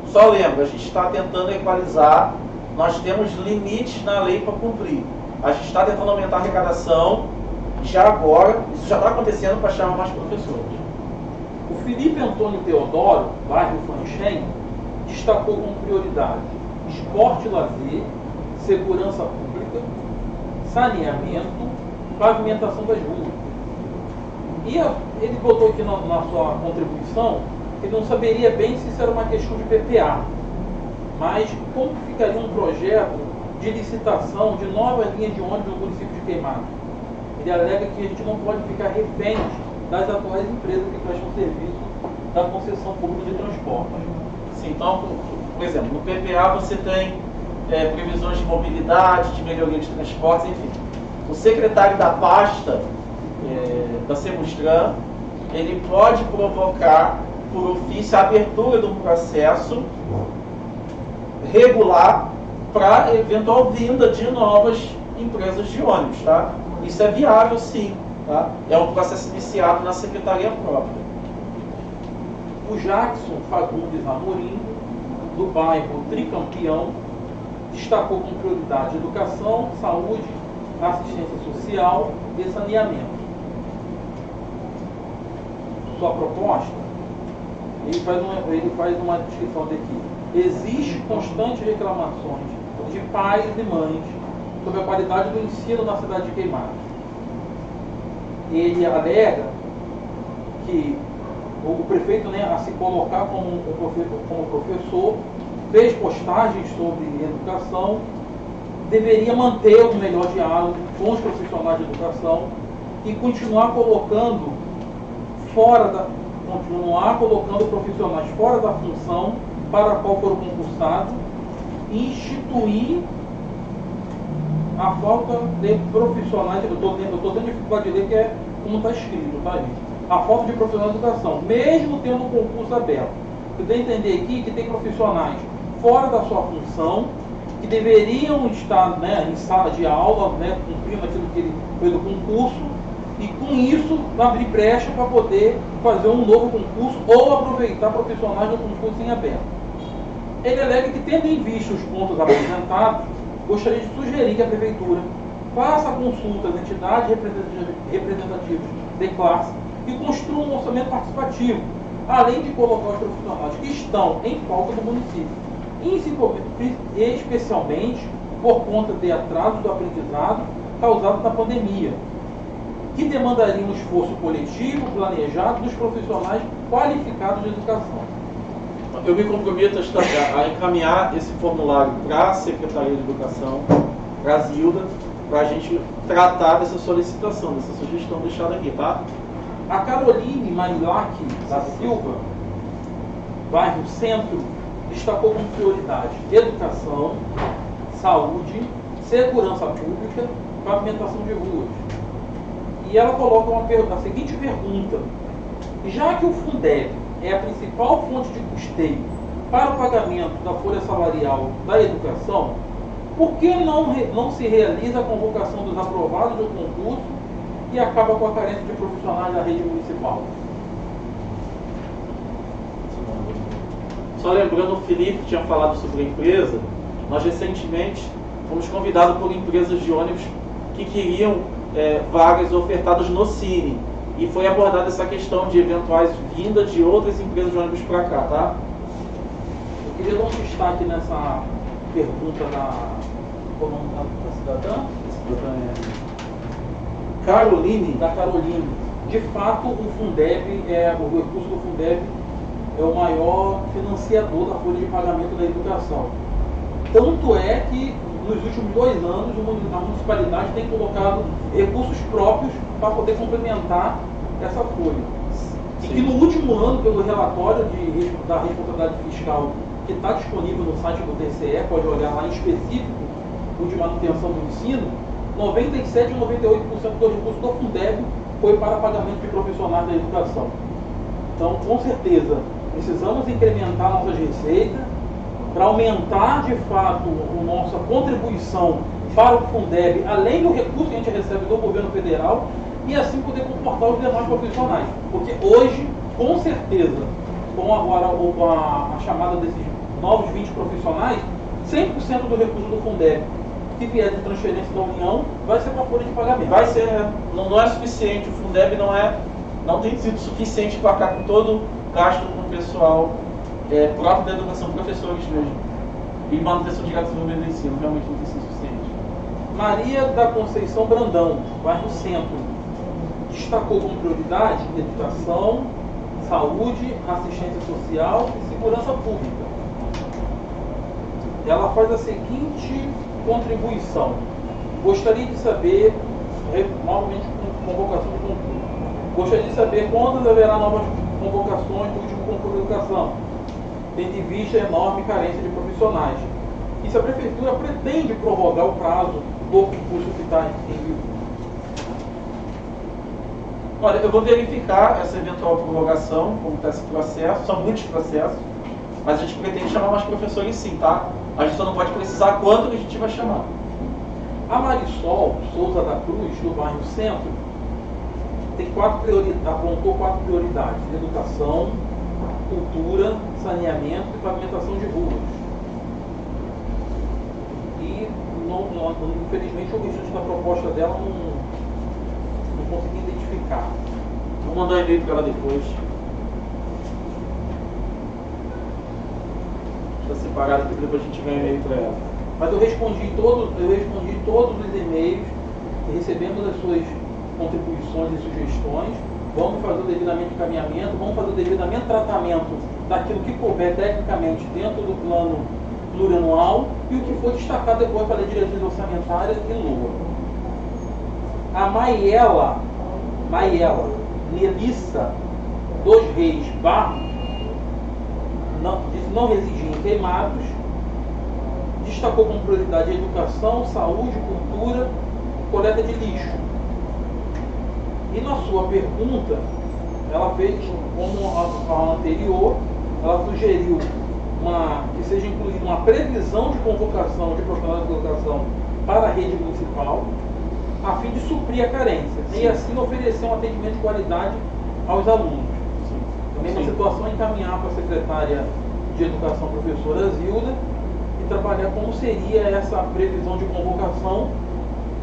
Só lembra, a gente está tentando equalizar, nós temos limites na lei para cumprir. A gente está tentando aumentar a arrecadação, já agora, isso já está acontecendo para chamar mais professores. O Felipe Antônio Teodoro, bairro Fanchen, destacou como prioridade esporte e lazer, segurança pública, saneamento, pavimentação das ruas. E ele botou aqui na sua contribuição que ele não saberia bem se isso era uma questão de PPA, mas como ficaria um projeto de licitação de novas linhas de ônibus no município de Queimados. Ele alega que a gente não pode ficar refém das atuais empresas que prestam serviço da concessão pública de transporte. Sim, então, por exemplo, no PPA você tem previsões de mobilidade, de melhoria de transportes, enfim. O secretário da pasta da Semustran, ele pode provocar por ofício a abertura de um processo regular para eventual vinda de novas empresas de ônibus, tá? Isso é viável, sim, tá? É um processo iniciado na secretaria própria. O Jackson Fagundes Amorim, do bairro Tricampeão, destacou como prioridade educação, saúde, assistência social e saneamento. Sua proposta, ele faz uma descrição daqui. Existem constantes reclamações de pais e mães sobre a qualidade do ensino na cidade de Queimados. Ele alega que o prefeito, a se colocar como professor, fez postagens sobre educação, deveria manter o melhor diálogo com os profissionais de educação e continuar colocando profissionais fora da função para a qual foram concursados e instituir a falta de profissionais. Eu estou tendo dificuldade de ler, que é como está escrito, tá, gente? A falta de profissionais de educação, mesmo tendo um concurso aberto. Você tem que entender aqui que tem profissionais fora da sua função, que deveriam estar, em sala de aula, cumprindo aquilo que ele fez do concurso, e com isso abrir brecha para poder fazer um novo concurso ou aproveitar profissionais do concurso em aberto. Ele alega que, tendo em vista os pontos apresentados, gostaria de sugerir que a Prefeitura faça consulta às entidades representativas de classe e construa um orçamento participativo, além de colocar os profissionais que estão em falta do município, especialmente por conta de atraso do aprendizado causado na pandemia, que demandaria um esforço coletivo, planejado, dos profissionais qualificados de educação. Eu me comprometo a encaminhar esse formulário para a Secretaria de Educação, para a Zilda, para a gente tratar dessa solicitação, dessa sugestão deixada aqui, tá? A Caroline Marilac da Silva, bairro Centro, destacou como prioridade educação, saúde, segurança pública, pavimentação de ruas. E ela coloca a seguinte pergunta: já que o Fundeb é a principal fonte de custeio para o pagamento da folha salarial da educação, por que não se realiza a convocação dos aprovados do concurso e acaba com a carência de profissionais da rede municipal? Só lembrando, o Felipe tinha falado sobre a empresa. Nós recentemente fomos convidados por empresas de ônibus que queriam vagas ofertadas no Cine, e foi abordada essa questão de eventuais vindas de outras empresas de ônibus para cá, tá? Eu queria dar um destaque nessa pergunta da cidadã? Caroline. Da Caroline. De fato, o recurso do Fundeb é o maior financiador da folha de pagamento da educação. Tanto é que, nos últimos 2 anos, a municipalidade tem colocado recursos próprios para poder complementar essa folha. E que no último ano, pelo relatório da responsabilidade fiscal que está disponível no site do TCE, pode olhar lá em específico, o de manutenção do ensino, 97% e 98% do recurso do Fundeb foi para pagamento de profissionais da educação. Então, com certeza, precisamos incrementar nossas receitas para aumentar, de fato, a nossa contribuição para o Fundeb, além do recurso que a gente recebe do governo federal, e assim poder comportar os demais profissionais. Porque hoje, com certeza, com agora a chamada desses novos 20 profissionais, 100% do recurso do Fundeb que vier de transferência da União vai ser para a folha de pagamento. Vai ser, não é suficiente, o Fundeb não tem sido suficiente para arcar com todo o gasto com o pessoal próprio da educação, professores mesmo, e manutenção de gastos no ensino, realmente não tem sido suficiente. Maria da Conceição Brandão, bairro Centro, destacou como prioridade educação, saúde, assistência social e segurança pública. Ela faz a seguinte contribuição: gostaria de saber, novamente com convocação de concurso, gostaria de saber quando haverá novas convocações do último concurso de educação, tendo em vista a enorme carência de profissionais. E se a Prefeitura pretende prorrogar o prazo do concurso que está em vigor? Olha, eu vou verificar essa eventual prorrogação, como está esse processo, são muitos processos, mas a gente pretende chamar mais professores sim, tá? A gente só não pode precisar quanto que a gente vai chamar. A Marisol Souza da Cruz, do bairro Centro, apontou 4 prioridades: educação, cultura, saneamento e pavimentação de ruas. E, infelizmente, o restante da proposta dela não consegui identificar. Vou mandar um e-mail para ela depois. está separado aqui, depois a gente ganha um e-mail para ela. Mas eu respondi todos os e-mails, recebemos as suas contribuições e sugestões, vamos fazer o devidamente encaminhamento, vamos fazer o devidamente tratamento daquilo que couber tecnicamente dentro do plano plurianual e o que for destacado depois para a diretriz orçamentária e LOA. A Maiela Nelissa dos Reis Barros não residia em Queimados, destacou como prioridade a educação, saúde, cultura, coleta de lixo. E na sua pergunta, ela fez, como a anterior, ela sugeriu que seja incluída uma previsão de convocação de profissionais de educação para a rede municipal, a fim de suprir a carência. Sim. E assim oferecer um atendimento de qualidade aos alunos. Também uma situação é encaminhar para a secretária de Educação, professora Zilda, e trabalhar como seria essa previsão de convocação,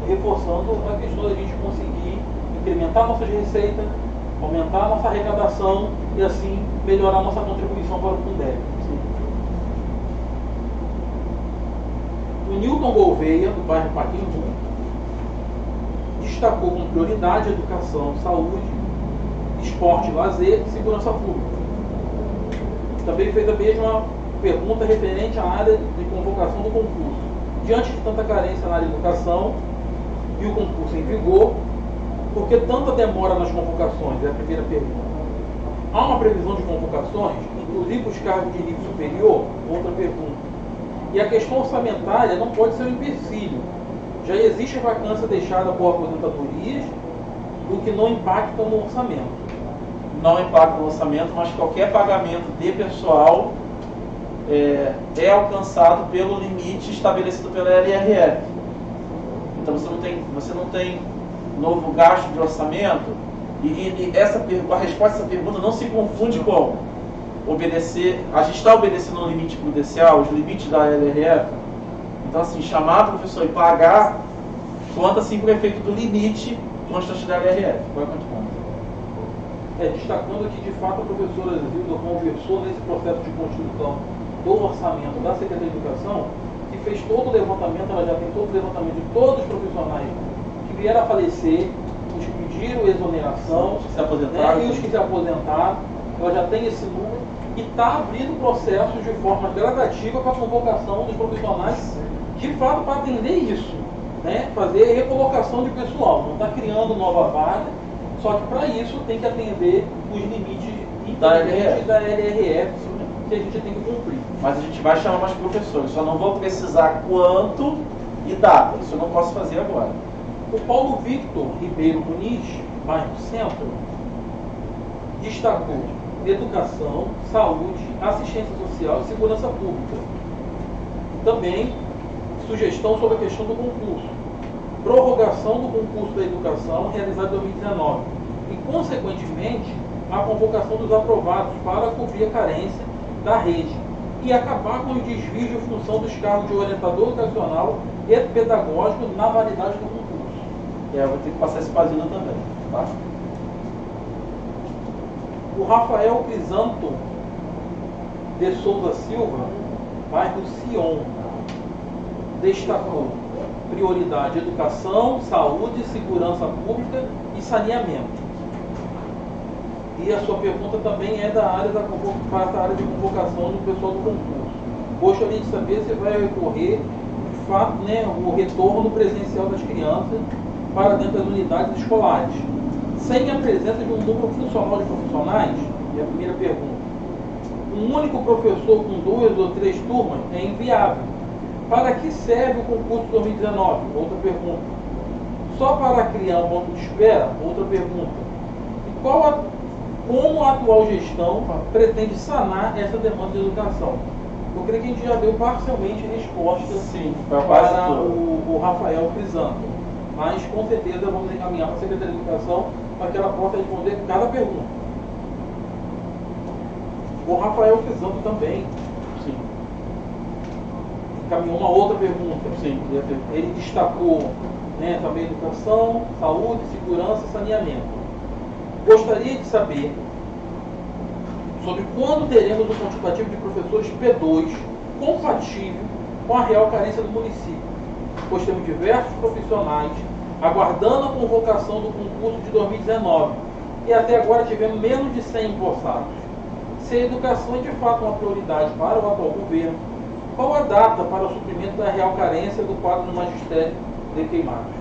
reforçando a questão da gente conseguir incrementar nossas receitas, aumentar a nossa arrecadação e assim melhorar a nossa contribuição para o Fundeb. O Newton Gouveia, do bairro Paquimbu, destacou como prioridade a educação, saúde, esporte, lazer e segurança pública. Também fez a mesma pergunta referente à área de convocação do concurso. Diante de tanta carência na área de educação e o concurso em vigor, por que tanta demora nas convocações? É a primeira pergunta. Há uma previsão de convocações, inclusive os cargos de nível superior? Outra pergunta. E a questão orçamentária não pode ser um empecilho. Já existe vacância deixada por aposentadorias, o que não impacta no orçamento. Não impacta no orçamento, mas qualquer pagamento de pessoal é alcançado pelo limite estabelecido pela LRF. Então você não tem novo gasto de orçamento e a resposta a essa pergunta não se confunde com obedecer. A gente está obedecendo ao limite prudencial, os limites da LRF. Então, assim, chamar o professor e pagar conta assim com o efeito do limite constante da LRF. Qual é quanto conta? Destacando que, de fato, a professora Zilda conversou nesse processo de construção do orçamento da Secretaria de Educação e fez todo o levantamento, ela já tem todo o levantamento de todos os profissionais que vieram a falecer, os que pediram exoneração, se aposentaram, e os que se aposentaram. Ela já tem esse número e está abrindo processos de forma gradativa para a convocação dos profissionais, de fato, para atender isso, né? Fazer recolocação de pessoal, não está criando nova vaga. Só que para isso tem que atender os limites da LRF que a gente tem que cumprir. Mas a gente vai chamar mais professores, só não vou precisar quanto e data. Isso eu não posso fazer agora. O Paulo Victor Ribeiro Muniz, bairro Centro, destacou educação, saúde, assistência social e segurança pública. E também sugestão sobre a questão do concurso. Prorrogação do concurso da educação realizado em 2019 e, consequentemente, a convocação dos aprovados para cobrir a carência da rede e acabar com os desvios de função dos cargos de orientador educacional e pedagógico na validade do concurso. Eu vou ter que passar esse para a Zilda também, tá? O Rafael Crisanto de Souza Silva, bairro Sion, destacou prioridade educação, saúde, segurança pública e saneamento. E a sua pergunta também é da área para a área de convocação do pessoal do concurso. Gostaria de saber se vai ocorrer, de fato, né, o retorno presencial das crianças para dentro das unidades escolares, sem a presença de um número funcional de profissionais. É a primeira pergunta. Um único professor com 2 ou 3 turmas é inviável. Para que serve o concurso de 2019? Outra pergunta. Só para criar um ponto de espera? Outra pergunta. E como a atual gestão pretende sanar essa demanda de educação? Eu creio que a gente já deu parcialmente resposta, sim, para o Rafael Crisanto. Mas com certeza vamos encaminhar para a Secretaria de Educação para que ela possa responder cada pergunta. O Rafael Crisanto também, sim, encaminhou uma outra pergunta. Sim, ele destacou, né, também educação, saúde, segurança e saneamento. Gostaria de saber sobre quando teremos o quantitativo de professores P2 incompatível com a real carência do município, pois temos diversos profissionais aguardando a convocação do concurso de 2019 e até agora tivemos menos de 100 empossados. Se a educação é de fato uma prioridade para o atual governo, qual a data para o suprimento da real carência do quadro do magistério de Queimados?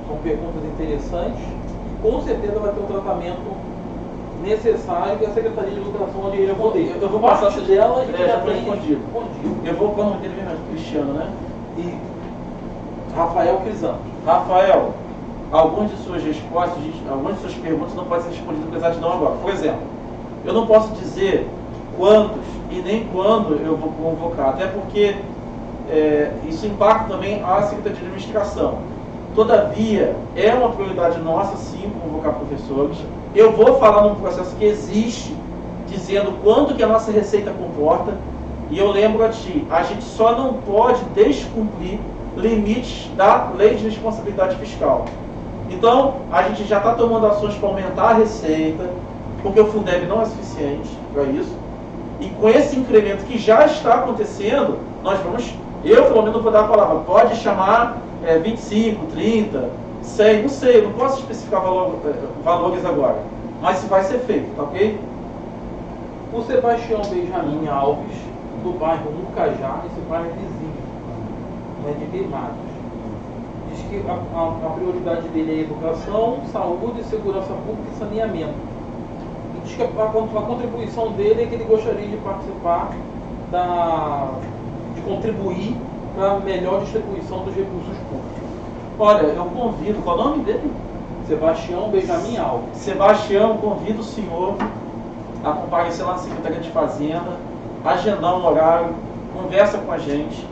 São perguntas interessantes e com certeza vai ter um tratamento necessário que a Secretaria de Educação onde ele responder. Eu vou passar parte dela e já já foi tem respondido. Eu vou com o nome dele mesmo, Cristiano, né? E Rafael Crisanto. Rafael, algumas de suas respostas, algumas de suas perguntas não podem ser respondidas com exatidão agora. Por exemplo, eu não posso dizer quantos e nem quando eu vou convocar, até porque isso impacta também a Secretaria de Administração. Todavia, é uma prioridade nossa, sim, convocar professores. Eu vou falar num processo que existe, dizendo quanto que a nossa receita comporta, e eu lembro a ti, a gente só não pode descumprir limites da Lei de Responsabilidade Fiscal. Então, a gente já está tomando ações para aumentar a receita, porque o Fundeb não é suficiente para isso. E com esse incremento que já está acontecendo, nós vamos, eu pelo menos vou dar a palavra, pode chamar 25, 30, 100, não sei, não posso especificar valores agora, mas isso vai ser feito, tá ok? O Sebastião Benjamin Alves, do bairro Mucajá, esse bairro vizinho, né, de Queimados, diz que a prioridade dele é educação, saúde, segurança pública e saneamento. E diz que a contribuição dele é que ele gostaria de participar de contribuir para a melhor distribuição dos recursos públicos. Olha, eu convido, qual é o nome dele? Sebastião Benjamin Alves. Sebastião, convido o senhor a comparecer lá na Secretaria de Fazenda, agendar um horário, conversa com a gente.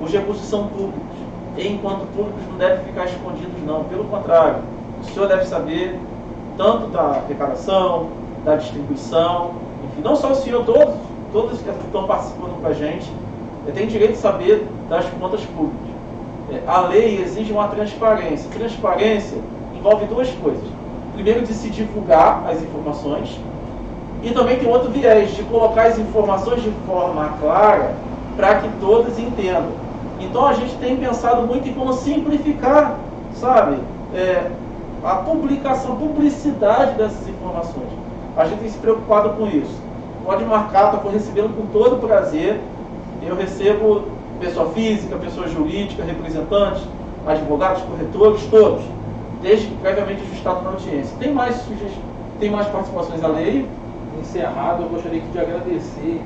Os recursos são públicos. E, enquanto públicos, não devem ficar escondidos, não. Pelo contrário, o senhor deve saber tanto da arrecadação, da distribuição, enfim, não só o senhor, todos que estão participando com a gente, têm direito de saber das contas públicas. A lei exige uma transparência. Transparência envolve duas coisas. Primeiro, de se divulgar as informações, e também tem outro viés, de colocar as informações de forma clara para que todos entendam. Então a gente tem pensado muito em como simplificar, sabe, a publicidade dessas informações. A gente tem se preocupado com isso. Pode marcar, estou recebendo com todo prazer. Eu recebo pessoa física, pessoa jurídica, representantes, advogados, corretores, todos, desde que previamente ajustado na audiência. Tem mais participações à lei? Encerrado, eu gostaria de agradecer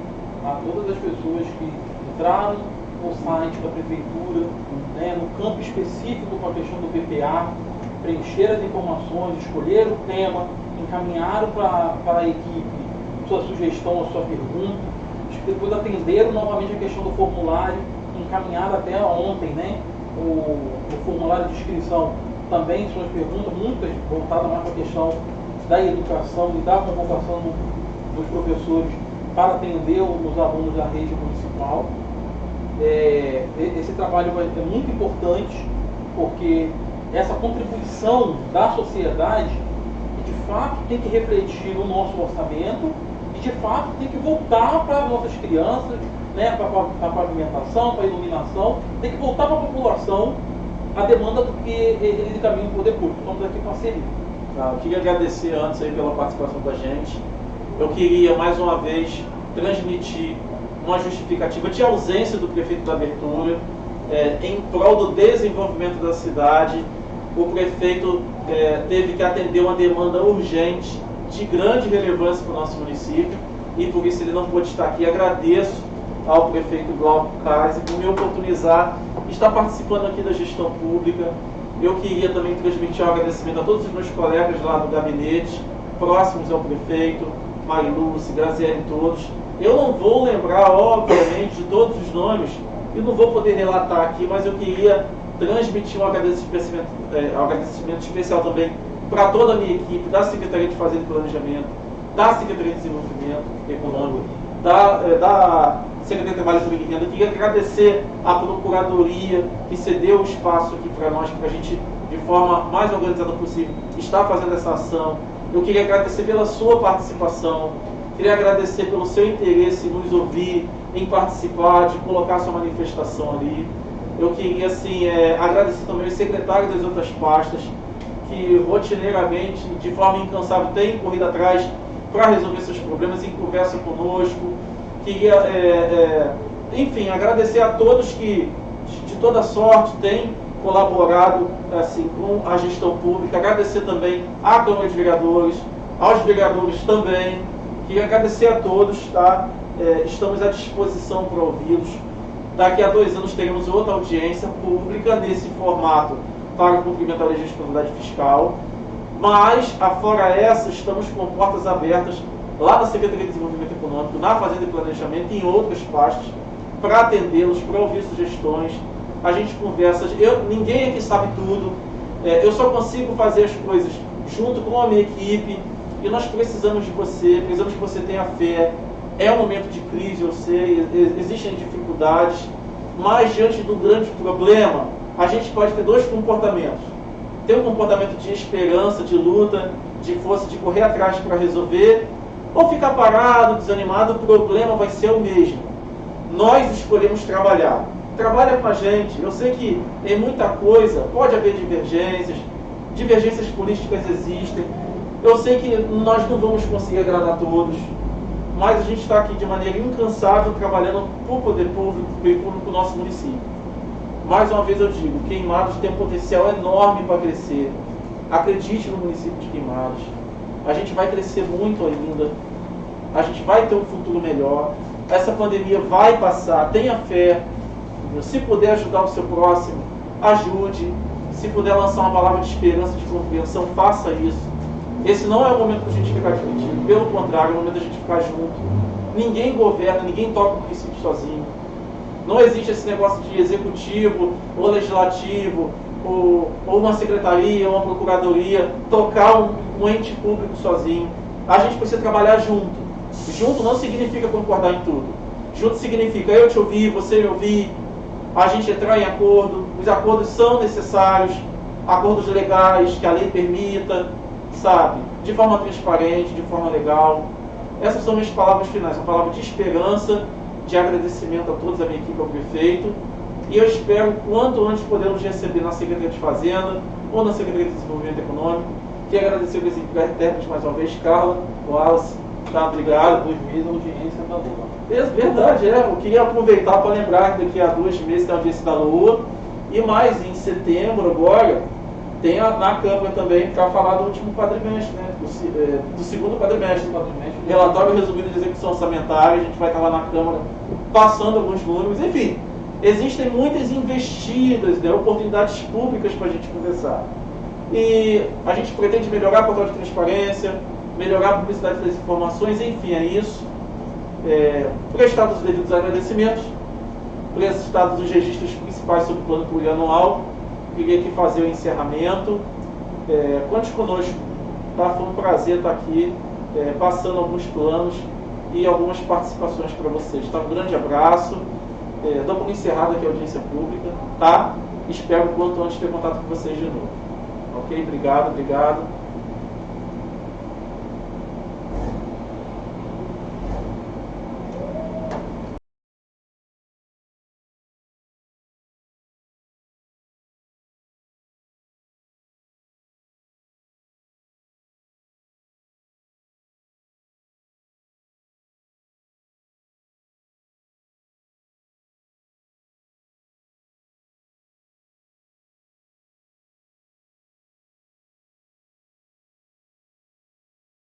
a todas as pessoas que entraram no site da Prefeitura, né, no campo específico com a questão do PPA, preencheram as informações, escolheram o tema, encaminharam para a equipe sua sugestão, a sua pergunta, depois atenderam novamente a questão do formulário, encaminharam até ontem, né, o formulário de inscrição, também suas perguntas, muitas voltadas mais para a questão da educação e da convocação dos professores para atender os alunos da rede municipal. Esse trabalho é muito importante, porque essa contribuição da sociedade, de fato, tem que refletir no nosso orçamento e, de fato, tem que voltar para as nossas crianças, né, para a pavimentação, para a iluminação, tem que voltar para a população a demanda do que ele encaminha o poder público. Estamos aqui para servir. Eu queria agradecer antes aí pela participação da gente. Eu queria, mais uma vez, transmitir uma justificativa de ausência do prefeito da abertura em prol do desenvolvimento da cidade. O prefeito teve que atender uma demanda urgente, de grande relevância para o nosso município, e por isso ele não pôde estar aqui. Agradeço ao prefeito Glauco Kaiser por me oportunizar estar participando aqui da gestão pública. Eu queria também transmitir um agradecimento a todos os meus colegas lá do gabinete, próximos ao prefeito, Marilúcia, Graziele, todos. Eu não vou lembrar, obviamente, de todos os nomes, e não vou poder relatar aqui, mas eu queria transmitir um agradecimento especial também para toda a minha equipe, da Secretaria de Fazenda e Planejamento, da Secretaria de Desenvolvimento Econômico, da Secretaria de Trabalho e Emprego e Renda. Eu queria agradecer à Procuradoria, que cedeu o espaço aqui para nós, para a gente, de forma mais organizada possível, estar fazendo essa ação. Eu queria agradecer pela sua participação, queria agradecer pelo seu interesse em nos ouvir, em participar, de colocar sua manifestação ali. Eu queria, assim, agradecer também os secretários das outras pastas, que rotineiramente, de forma incansável, têm corrido atrás para resolver seus problemas em conversa conosco. Queria, enfim, agradecer a todos que, de toda sorte, têm colaborado assim, com a gestão pública. Agradecer também à Câmara de Vereadores, aos vereadores também. Queria agradecer a todos, tá? Estamos à disposição para ouvi-los. Daqui a 2 anos teremos outra audiência pública nesse formato para cumprimentar a legislação fiscal. Mas, afora essa, estamos com portas abertas lá na Secretaria de Desenvolvimento Econômico, na Fazenda e Planejamento e em outras pastas, para atendê-los, para ouvir sugestões. A gente conversa. Ninguém aqui sabe tudo. Eu só consigo fazer as coisas junto com a minha equipe. E nós precisamos de você, precisamos que você tenha fé. É um momento de crise, eu sei, existem dificuldades, mas diante do grande problema, a gente pode ter 2 comportamentos. Ter um comportamento de esperança, de luta, de força, de correr atrás para resolver, ou ficar parado, desanimado, o problema vai ser o mesmo. Nós escolhemos trabalhar. Trabalha com a gente. Eu sei que em muita coisa pode haver divergências políticas existem. Eu sei que nós não vamos conseguir agradar todos, mas a gente está aqui de maneira incansável trabalhando por poder público e público do nosso município. Mais uma vez eu digo, Queimados tem um potencial enorme para crescer. Acredite no município de Queimados. A gente vai crescer muito ainda. A gente vai ter um futuro melhor. Essa pandemia vai passar, tenha fé. Se puder ajudar o seu próximo, ajude. Se puder lançar uma palavra de esperança, de compreensão, faça isso. Esse não é o momento para a gente ficar dividido, pelo contrário, é o momento da gente ficar junto. Ninguém governa, ninguém toca o município sozinho. Não existe esse negócio de executivo, ou legislativo, ou uma secretaria, ou uma procuradoria, tocar um ente público sozinho. A gente precisa trabalhar junto. Junto não significa concordar em tudo. Junto significa eu te ouvir, você me ouvir, a gente entrar em acordo. Os acordos são necessários, acordos legais, que a lei permita, sabe? De forma transparente, de forma legal. Essas são minhas palavras finais, uma palavra de esperança, de agradecimento a todos, a minha equipe, ao prefeito. E eu espero, quanto antes, podermos receber na Secretaria de Fazenda ou na Secretaria de Desenvolvimento Econômico. Quero agradecer os intérpretes mais uma vez, Carla, Wallace, tá? Obrigado. 2 meses a audiência da Lua. Verdade, eu queria aproveitar para lembrar que daqui a 2 meses tem a audiência da Lua. E mais, em setembro agora, tem na Câmara também para falar do último quadrimestre, né? Do segundo quadrimestre. Relatório resumido de execução orçamentária. A gente vai estar lá na Câmara passando alguns números. Enfim, existem muitas investidas, né, oportunidades públicas para a gente conversar. E a gente pretende melhorar o portal de transparência, melhorar a publicidade das informações, enfim, é isso. Prestados os devidos agradecimentos, prestados os registros principais sobre o plano plurianual. Queria aqui fazer o encerramento. Conte conosco, tá? Foi um prazer estar aqui passando alguns planos e algumas participações para vocês. Tá? Um grande abraço. Dou por encerrada aqui a audiência pública, tá? Espero quanto antes ter contato com vocês de novo. Ok? Obrigado.